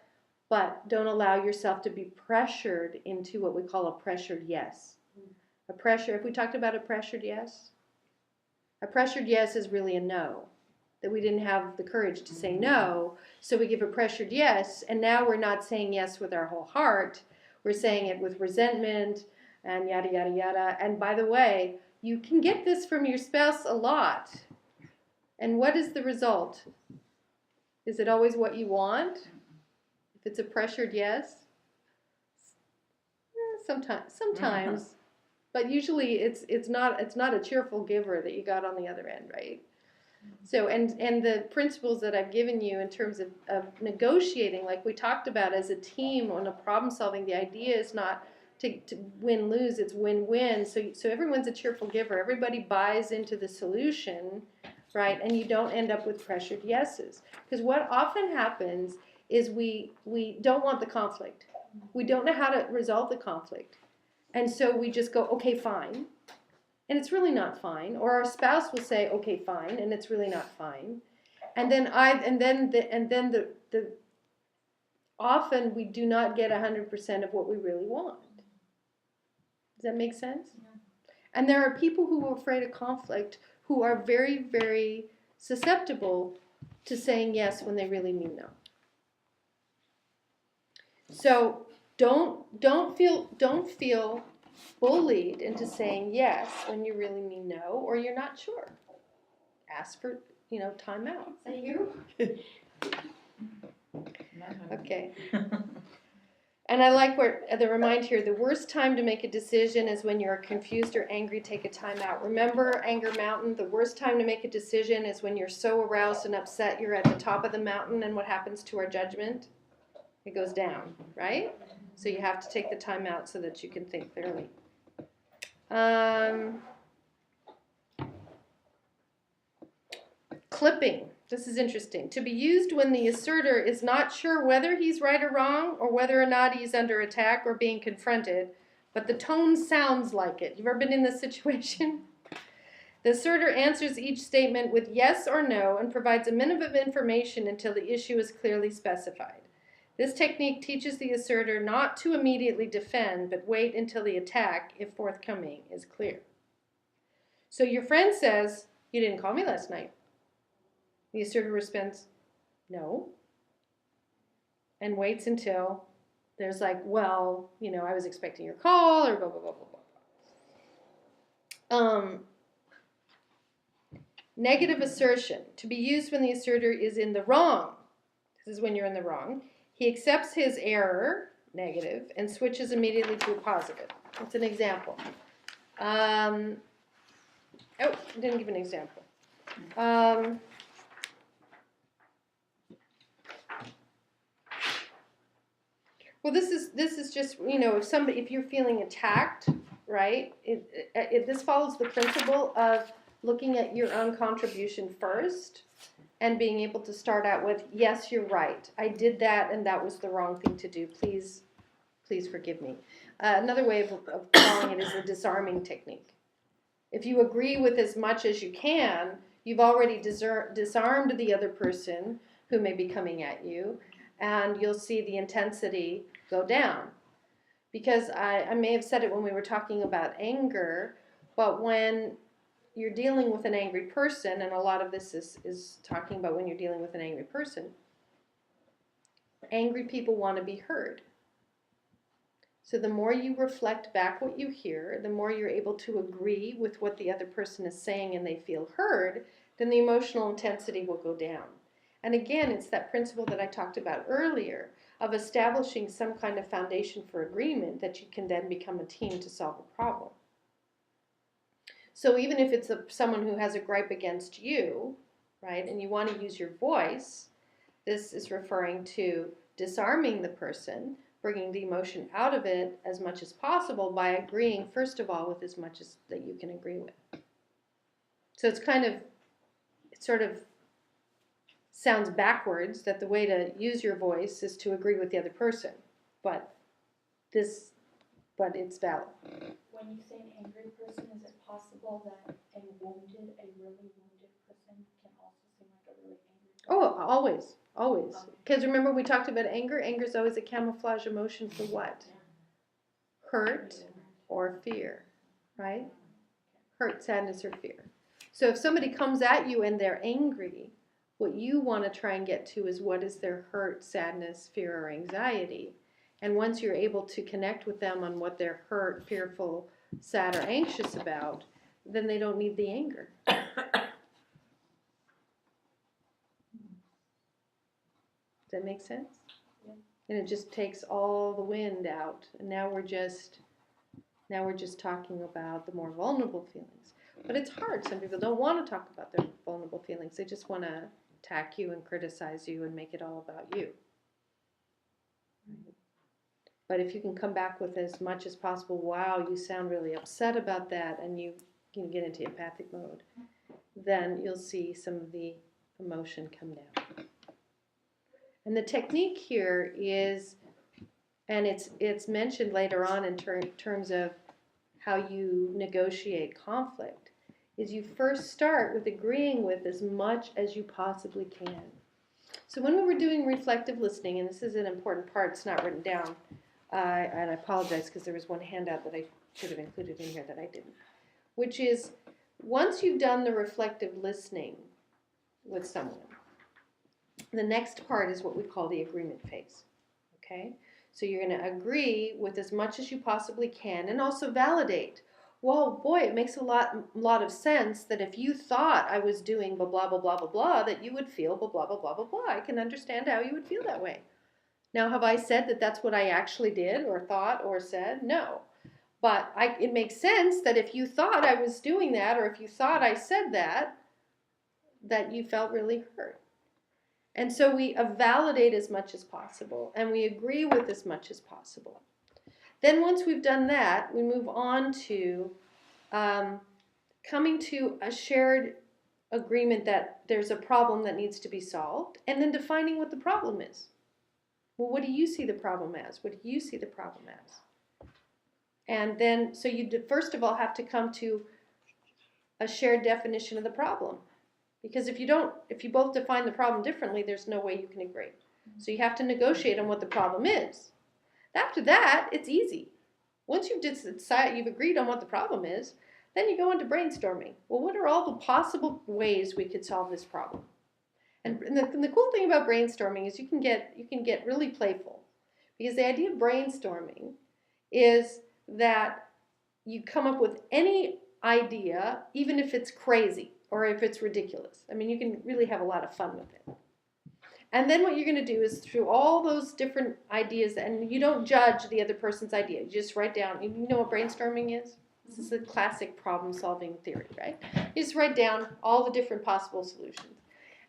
But don't allow yourself to be pressured into what we call a pressured yes. If we talked about a pressured yes? A pressured yes is really a no. That we didn't have the courage to say no, so we give a pressured yes, and now we're not saying yes with our whole heart. We're saying it with resentment and yada, yada, yada. And by the way, you can get this from your spouse a lot. And what is the result? Is it always what you want? If it's a pressured yes? Sometimes. But usually it's not a cheerful giver that you got on the other end, right? So, and the principles that I've given you in terms of negotiating, like we talked about as a team on a problem solving, the idea is not to win-lose, it's win-win. So everyone's a cheerful giver. Everybody buys into the solution, right? And you don't end up with pressured yeses. Because what often happens is we don't want the conflict. We don't know how to resolve the conflict. And so we just go, okay, fine. And it's really not fine. Or our spouse will say, okay, fine, and it's really not fine. And then often we do not get 100% of what we really want. Does that make sense? Yeah. And there are people who are afraid of conflict who are very, very susceptible to saying yes when they really mean no. So don't feel bullied into saying yes when you really mean no, or you're not sure. Ask for, time out. Is that you? Okay. And I like the remind here, the worst time to make a decision is when you're confused or angry, take a time out. Remember Anger Mountain, the worst time to make a decision is when you're so aroused and upset you're at the top of the mountain, and what happens to our judgment? It goes down, right? So you have to take the time out so that you can think clearly. Clipping. This is interesting. To be used when the asserter is not sure whether he's right or wrong, or whether or not he's under attack or being confronted, but the tone sounds like it. You've ever been in this situation? The asserter answers each statement with yes or no and provides a minimum of information until the issue is clearly specified. This technique teaches the asserter not to immediately defend, but wait until the attack, if forthcoming, is clear. So your friend says, "You didn't call me last night." The asserter responds, "No," and waits until there's like, "Well, I was expecting your call," or blah, blah, blah, blah, blah. Negative assertion. To be used when the asserter is in the wrong. This is when you're in the wrong. He accepts his error, negative, and switches immediately to a positive. That's an example. I didn't give an example. Well, this is just, if you're feeling attacked, right? This follows the principle of looking at your own contribution first and being able to start out with, yes, you're right. I did that and that was the wrong thing to do. Please forgive me. Another way of calling it is the disarming technique. If you agree with as much as you can, you've already disarmed the other person who may be coming at you, and you'll see the intensity go down. Because I may have said it when we were talking about anger, but when you're dealing with an angry person, and a lot of this is talking about when you're dealing with an angry person, angry people want to be heard. So the more you reflect back what you hear, the more you're able to agree with what the other person is saying and they feel heard, then the emotional intensity will go down. And again, it's that principle that I talked about earlier of establishing some kind of foundation for agreement that you can then become a team to solve a problem. So even if it's someone who has a gripe against you, right, and you want to use your voice, this is referring to disarming the person, bringing the emotion out of it as much as possible by agreeing, first of all, with as much as that you can agree with. So it sort of sounds backwards that the way to use your voice is to agree with the other person, but it's valid. When you say an angry person, is it possible that a really wounded person can also seem like a really angry person? Oh, always. Because remember we talked about anger. Anger is always a camouflage emotion for what? Hurt or fear, right? Hurt, sadness, or fear. So if somebody comes at you and they're angry, what you want to try and get to is what is their hurt, sadness, fear, or anxiety. And once you're able to connect with them on what they're hurt, fearful, sad, or anxious about, then they don't need the anger. Does that make sense? Yeah. And it just takes all the wind out. And now we're just talking about the more vulnerable feelings. But it's hard. Some people don't want to talk about their vulnerable feelings. They just want to attack you and criticize you and make it all about you. But if you can come back with as much as possible, wow, you sound really upset about that, and you can get into empathic mode, then you'll see some of the emotion come down. And the technique here is, and it's mentioned later on in terms of how you negotiate conflict, is you first start with agreeing with as much as you possibly can. So when we were doing reflective listening, and this is an important part, it's not written down, and I apologize because there was one handout that I should have included in here that I didn't, which is once you've done the reflective listening with someone, the next part is what we call the agreement phase, okay? So you're going to agree with as much as you possibly can and also validate. Well, boy, it makes a lot of sense that if you thought I was doing blah, blah, blah, blah, blah, blah, that you would feel blah, blah, blah, blah, blah, blah. I can understand how you would feel that way. Now, have I said that that's what I actually did or thought or said? No. But it makes sense that if you thought I was doing that or if you thought I said that you felt really hurt. And so we validate as much as possible and we agree with as much as possible. Then once we've done that, we move on to coming to a shared agreement that there's a problem that needs to be solved, and then defining what the problem is. Well, what do you see the problem as? What do you see the problem as? And then, so you first of all have to come to a shared definition of the problem. Because if you both define the problem differently, there's no way you can agree. So you have to negotiate on what the problem is. After that, it's easy. Once you've decided, you've agreed on what the problem is, then you go into brainstorming. Well, what are all the possible ways we could solve this problem? And the cool thing about brainstorming is you can get really playful, because the idea of brainstorming is that you come up with any idea, even if it's crazy or if it's ridiculous. I mean, you can really have a lot of fun with it. And then what you're going to do is through all those different ideas, and you don't judge the other person's idea. You just write down, you know what brainstorming is? This is a classic problem-solving theory, right? You just write down all the different possible solutions.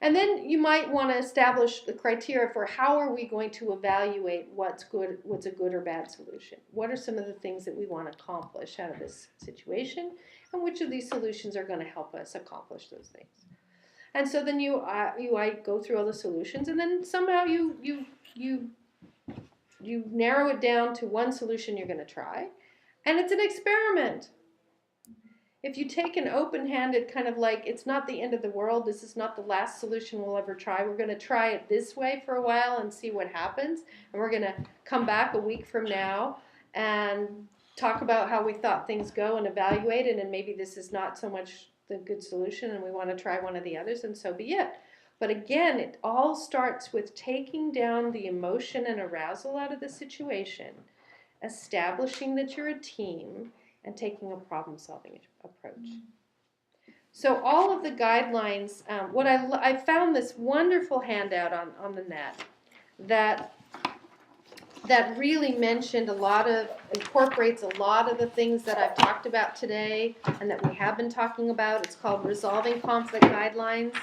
And then you might want to establish the criteria for how are we going to evaluate what's a good or bad solution. What are some of the things that we want to accomplish out of this situation, and which of these solutions are going to help us accomplish those things. And so then you go through all the solutions, and then somehow you narrow it down to one solution you're going to try, and it's an experiment. If you take an open-handed kind of like, it's not the end of the world, this is not the last solution we'll ever try, we're going to try it this way for a while and see what happens, and we're going to come back a week from now and talk about how we thought things go and evaluate it, and maybe this is not so much the good solution and we want to try one of the others, and so be it. But again, it all starts with taking down the emotion and arousal out of the situation, establishing that you're a team, and taking a problem-solving approach. So all of the guidelines, I found this wonderful handout on the net that really incorporates a lot of the things that I've talked about today and that we have been talking about. It's called Resolving Conflict Guidelines,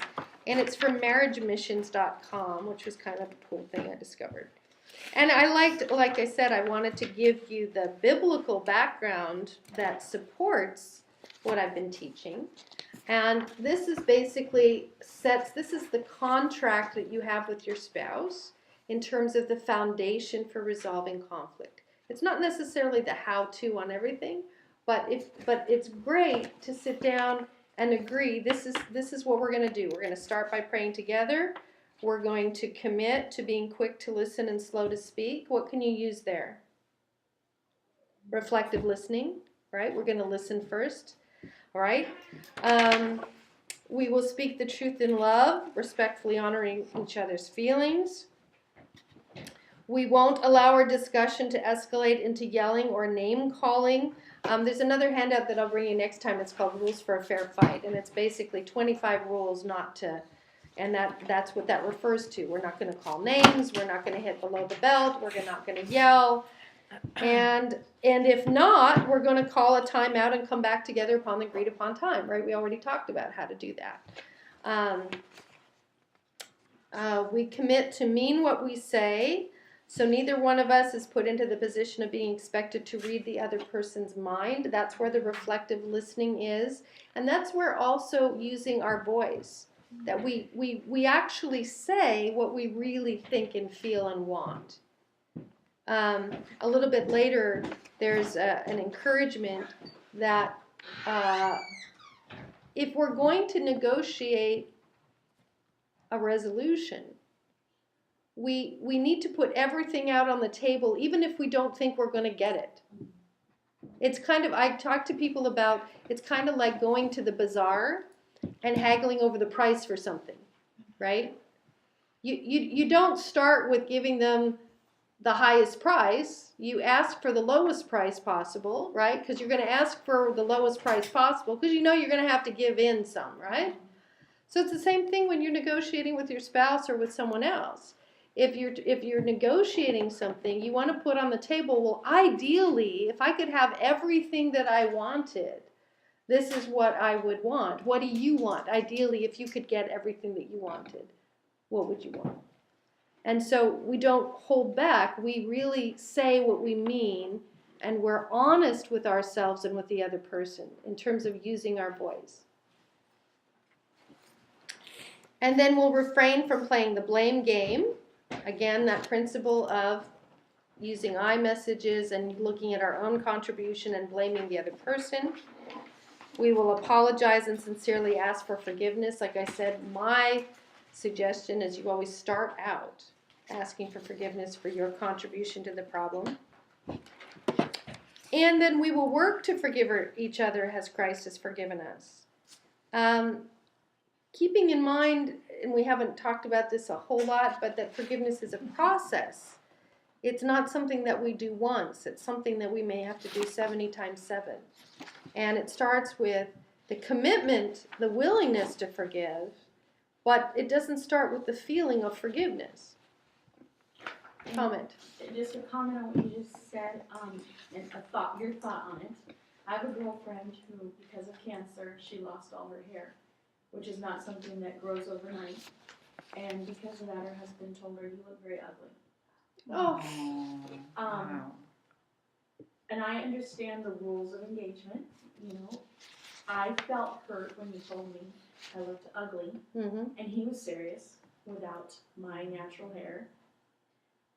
and it's from marriagemissions.com, which was kind of a cool thing I discovered. And like I said, I wanted to give you the biblical background that supports what I've been teaching. And this is basically this is the contract that you have with your spouse in terms of the foundation for resolving conflict. It's not necessarily the how-to on everything, but it's great to sit down and agree, this is what we're going to do. We're going to start by praying together. We're going to commit to being quick to listen and slow to speak. What can you use there? Reflective listening, right? We're going to listen first, all right? We will speak the truth in love, respectfully honoring each other's feelings. We won't allow our discussion to escalate into yelling or name-calling. There's another handout that I'll bring you next time. It's called Rules for a Fair Fight, and it's basically 25 rules not to. And that's what that refers to. We're not going to call names. We're not going to hit below the belt. We're not going to yell. And if not, we're going to call a timeout and come back together upon the agreed upon time, right? We already talked about how to do that. We commit to mean what we say. So neither one of us is put into the position of being expected to read the other person's mind. That's where the reflective listening is. And that's where also using our voice. That we actually say what we really think and feel and want. A little bit later, there's an encouragement that if we're going to negotiate a resolution, we need to put everything out on the table, even if we don't think we're going to get it. It's kind of, I talk to people about, it's kind of like going to the bazaar and haggling over the price for something, right? You don't start with giving them the highest price. You ask for the lowest price possible, right? Because you're going to ask for the lowest price possible because you know you're going to have to give in some, right? So it's the same thing when you're negotiating with your spouse or with someone else. If you're negotiating something, you want to put on the table, well, ideally, if I could have everything that I wanted, this is what I would want. What do you want? Ideally, if you could get everything that you wanted, what would you want? And so we don't hold back. We really say what we mean, and we're honest with ourselves and with the other person in terms of using our voice. And then we'll refrain from playing the blame game. Again, that principle of using I messages and looking at our own contribution and blaming the other person. We will apologize and sincerely ask for forgiveness. Like I said, my suggestion is you always start out asking for forgiveness for your contribution to the problem. And then we will work to forgive each other as Christ has forgiven us. Keeping in mind, and we haven't talked about this a whole lot, but that forgiveness is a process. It's not something that we do once. It's something that we may have to do 70 times 7. And it starts with the commitment, the willingness to forgive, but it doesn't start with the feeling of forgiveness. Comment. Just a comment on what you just said, and your thought on it. I have a girlfriend who, because of cancer, she lost all her hair, which is not something that grows overnight. And because of that, her husband told her, "You look very ugly." Oh. Wow. And I understand the rules of engagement. You know, I felt hurt when he told me I looked ugly, Mm-hmm. and he was serious without my natural hair.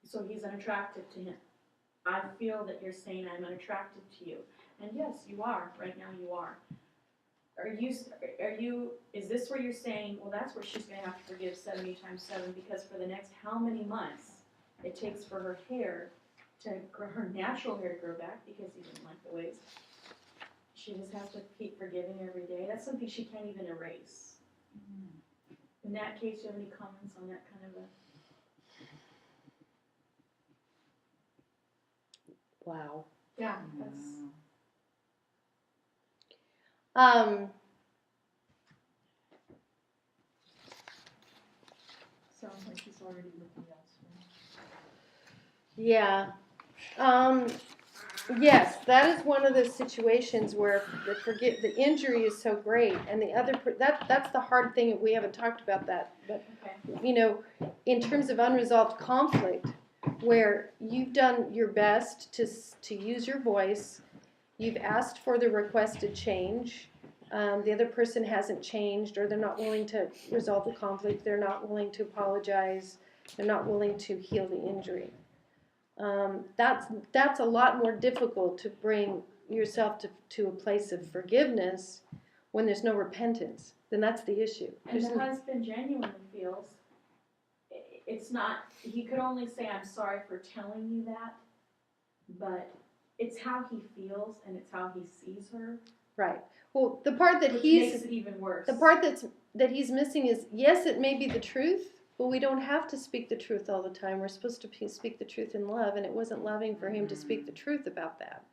So he's unattractive to him. I feel that you're saying I'm unattractive to you, and yes, you are. Right now, you are. Are you? Is this where you're saying, well, that's where she's going to have to forgive 70 times 7 because for the next how many months it takes for her hair her natural hair to grow back because he didn't like the waves. She just has to keep forgiving every day. That's something she can't even erase. In that case, do you have any comments on that kind of a? Wow. Yeah, that's. Sounds like he's already looking elsewhere. Yeah. Yes, that is one of those situations where the injury is so great, and the other that's the hard thing. We haven't talked about that, but Okay. you know, in terms of unresolved conflict, where you've done your best to use your voice, you've asked for the requested change. The other person hasn't changed, or they're not willing to resolve the conflict. They're not willing to apologize. They're not willing to heal the injury. That's a lot more difficult to bring yourself to a place of forgiveness when there's no repentance. Then that's the issue. And the husband genuinely feels it's not. He could only say, "I'm sorry for telling you that," but it's how he feels and it's how he sees her. Right. Well, the part that which makes it even worse. The part that he's missing is, yes, it may be the truth, but we don't have to speak the truth all the time. We're supposed to speak the truth in love, and it wasn't loving for him to speak the truth about that.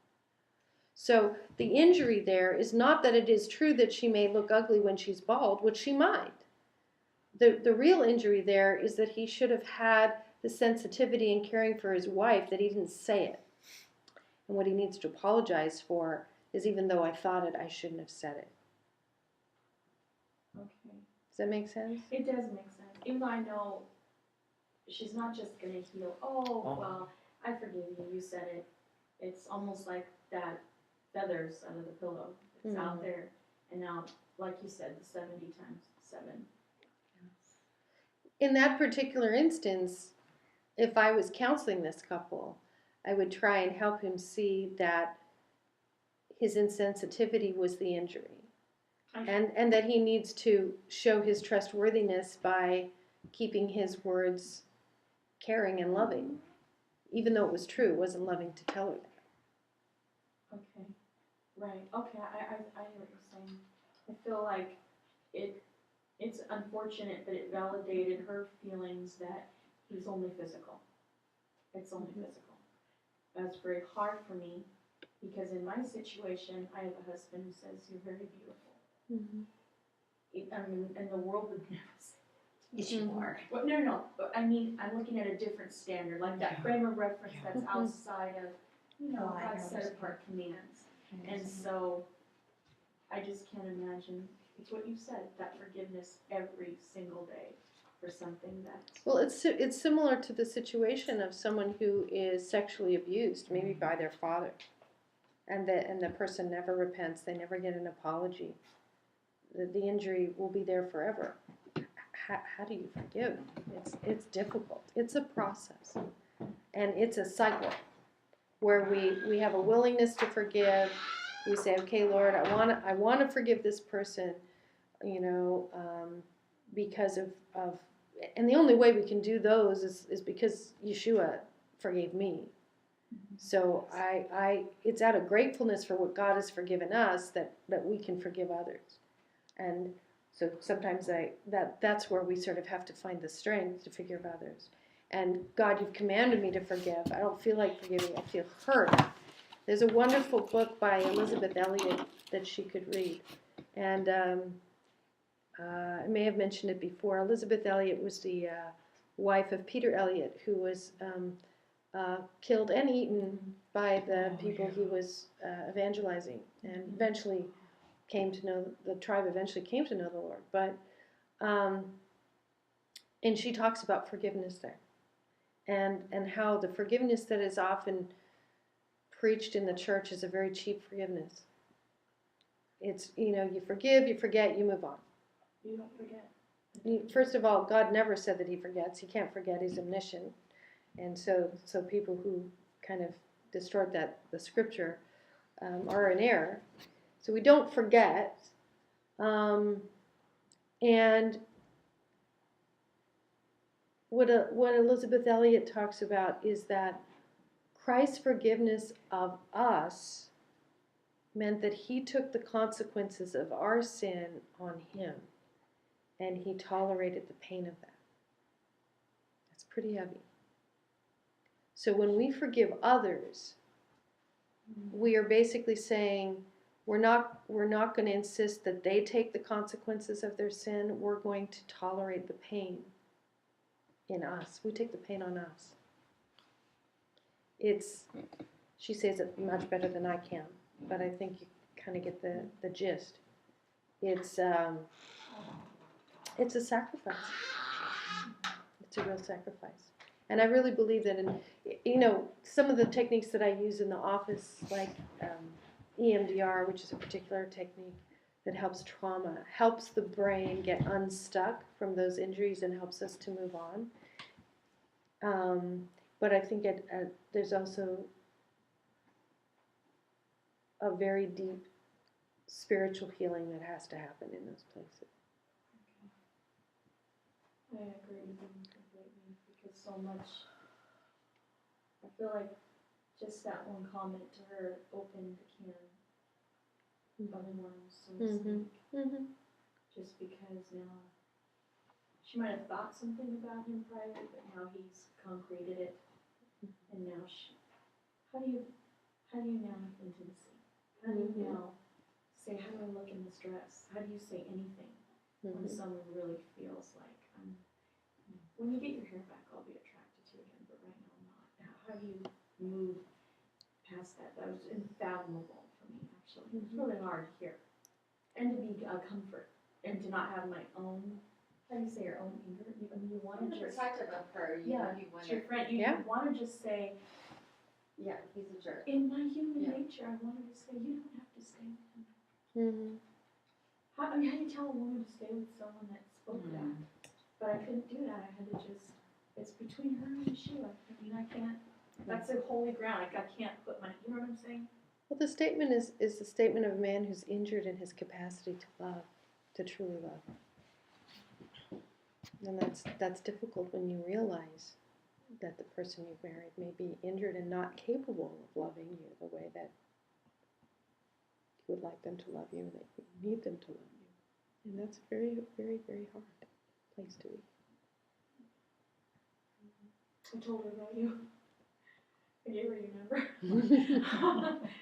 So the injury there is not that it is true that she may look ugly when she's bald, which she might. The real injury there is that he should have had the sensitivity in caring for his wife, that he didn't say it. And what he needs to apologize for is, even though I thought it, I shouldn't have said it. Okay. Does that make sense? It does make sense. Even though I know she's not just going to heal, well, I forgive you, you said it. It's almost like that feathers out of the pillow. It's out there. And now, like you said, the 70 times 7. In that particular instance, if I was counseling this couple, I would try and help him see that his insensitivity was the injury. And that he needs to show his trustworthiness by keeping his words caring and loving, even though it was true. It wasn't loving to tell her that. Okay, right, okay, I hear what you're saying. I feel like it's unfortunate that it validated her feelings that he's only physical. It's only physical. That's very hard for me, because in my situation, I have a husband who says, "You're very beautiful." I mean, and the world would never say, Yes, you are. well, no, but I mean, I'm looking at a different standard, like that frame of reference that's outside of, Oh, I God's set understand. apart commands. And so, I just can't imagine, it's what you said, that forgiveness every single day for something that's. Well, it's similar to the situation of someone who is sexually abused, maybe by their father, and the person never repents. They never get an apology. The injury will be there forever. How do you forgive? It's difficult. It's a process, and it's a cycle where we have a willingness to forgive. We say, okay, Lord, I want to forgive this person, because of, and the only way we can do those is because Yeshua forgave me. So it's out of gratefulness for what God has forgiven us that we can forgive others. And so sometimes that's where we sort of have to find the strength to forgive others. And God, you've commanded me to forgive. I don't feel like forgiving. I feel hurt. There's a wonderful book by Elizabeth Elliot that she could read. And I may have mentioned it before. Elizabeth Elliot was the wife of Peter Elliot, who was killed and eaten by the people he was evangelizing, and eventually the tribe eventually came to know the Lord. But and she talks about forgiveness there, and how the forgiveness that is often preached in the church is a very cheap forgiveness. It's, you forgive, you forget, you move on. You don't forget. First of all, God never said that he forgets. He can't forget. He's omniscient. And so people who kind of distort the scripture are in error. So we don't forget. And what Elizabeth Elliot talks about is that Christ's forgiveness of us meant that he took the consequences of our sin on him, and he tolerated the pain of that. That's pretty heavy. So when we forgive others, we are basically saying we're not going to insist that they take the consequences of their sin. We're going to tolerate the pain in us. We take the pain on us. She says it much better than I can, but I think you kind of get the gist. It's a sacrifice. It's a real sacrifice. And I really believe that some of the techniques that I use in the office, like EMDR, which is a particular technique that helps trauma, helps the brain get unstuck from those injuries and helps us to move on. But I think there's also a very deep spiritual healing that has to happen in those places. I agree with you completely, because so much, I feel like just that one comment to her opened the can of worms, so to speak. Just because now, she might have thought something about him prior, but now he's concreted it, and now how do you now have intimacy? How do you now say, how do I look in this dress? How do you say anything when someone really feels like, when you get your hair back, I'll be attracted to you again, but right now I'm not. How do you move past that? That was unfathomable for me, actually. It's really hard to hear. And to be a comfort, and to not have my own, how do you say, your own anger? You want to just, protective of her. You want it's your friend. You want to just say, yeah, he's a jerk. in my human nature, I wanted to say, you don't have to stay with him. How do you tell a woman to stay with someone that spoke that? But I couldn't do that. I had to just, it's between her and Yeshua. I mean, I can't, that's a holy ground. Like, I can't put my, you know what I'm saying? Well, the statement is the statement of a man who's injured in his capacity to love, to truly love. And that's difficult when you realize that the person you've married may be injured and not capable of loving you the way that you would like them to love you and that you need them to love you. And that's a very, very, very hard place to be. I told her about you. I gave her your number.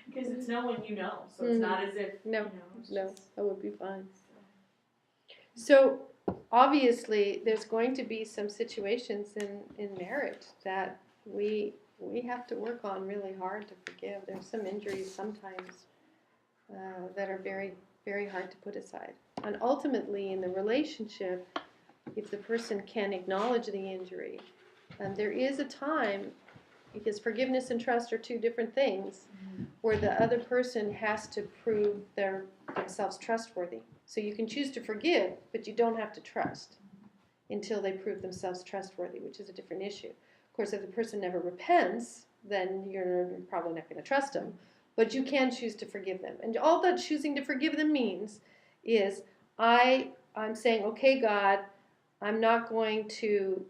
Because it's no one you know, so it's not as if, No, you know, it's no, just, that would be fine. So obviously, there's going to be some situations in marriage that we have to work on really hard to forgive. There's some injuries sometimes that are very, very hard to put aside. And ultimately, in the relationship, if the person can acknowledge the injury, there is a time, because forgiveness and trust are two different things, where the other person has to prove themselves trustworthy. So you can choose to forgive, but you don't have to trust until they prove themselves trustworthy, which is a different issue. Of course, if the person never repents, then you're probably not going to trust them. But you can choose to forgive them. And all that choosing to forgive them means is I'm saying, okay, God, I'm not going to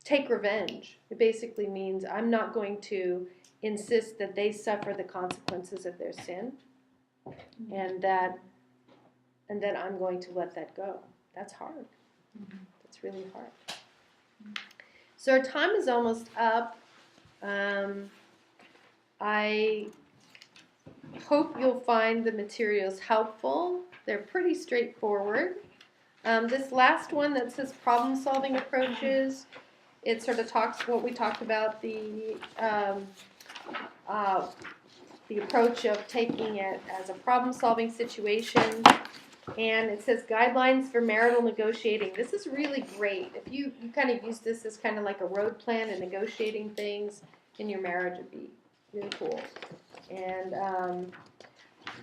take revenge. It basically means I'm not going to insist that they suffer the consequences of their sin, and that I'm going to let that go. That's hard. That's really hard. So our time is almost up. I hope you'll find the materials helpful. They're pretty straightforward. This last one that says problem-solving approaches, it sort of talks what we talked about, the approach of taking it as a problem-solving situation. And it says guidelines for marital negotiating. This is really great. If you kind of use this as kind of like a road plan and negotiating things in your marriage, would be really cool. And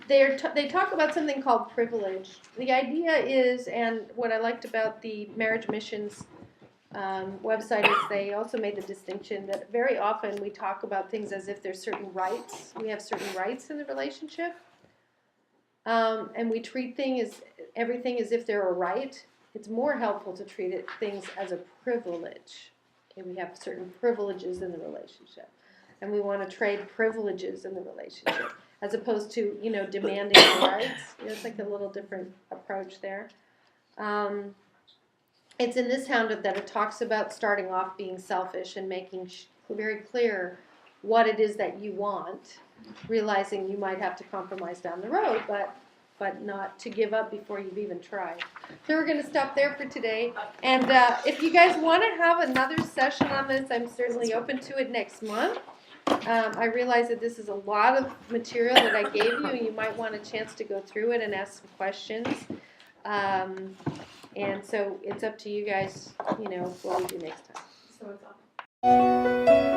they talk about something called privilege. The idea is, and what I liked about the Marriage Missions website is they also made the distinction that very often we talk about things as if there's certain rights. We have certain rights in the relationship. And we treat everything as if they're a right. It's more helpful to treat things as a privilege. Okay, we have certain privileges in the relationship. And we want to trade privileges in the relationship as opposed to, demanding rights. It's like a little different approach there. It's in this handout that it talks about starting off being selfish and making very clear what it is that you want, realizing you might have to compromise down the road, but not to give up before you've even tried. So we're going to stop there for today. And if you guys want to have another session on this, I'm certainly open to it next month. I realize that this is a lot of material that I gave you, and you might want a chance to go through it and ask some questions. And so it's up to you guys, what we do next time. so it's all.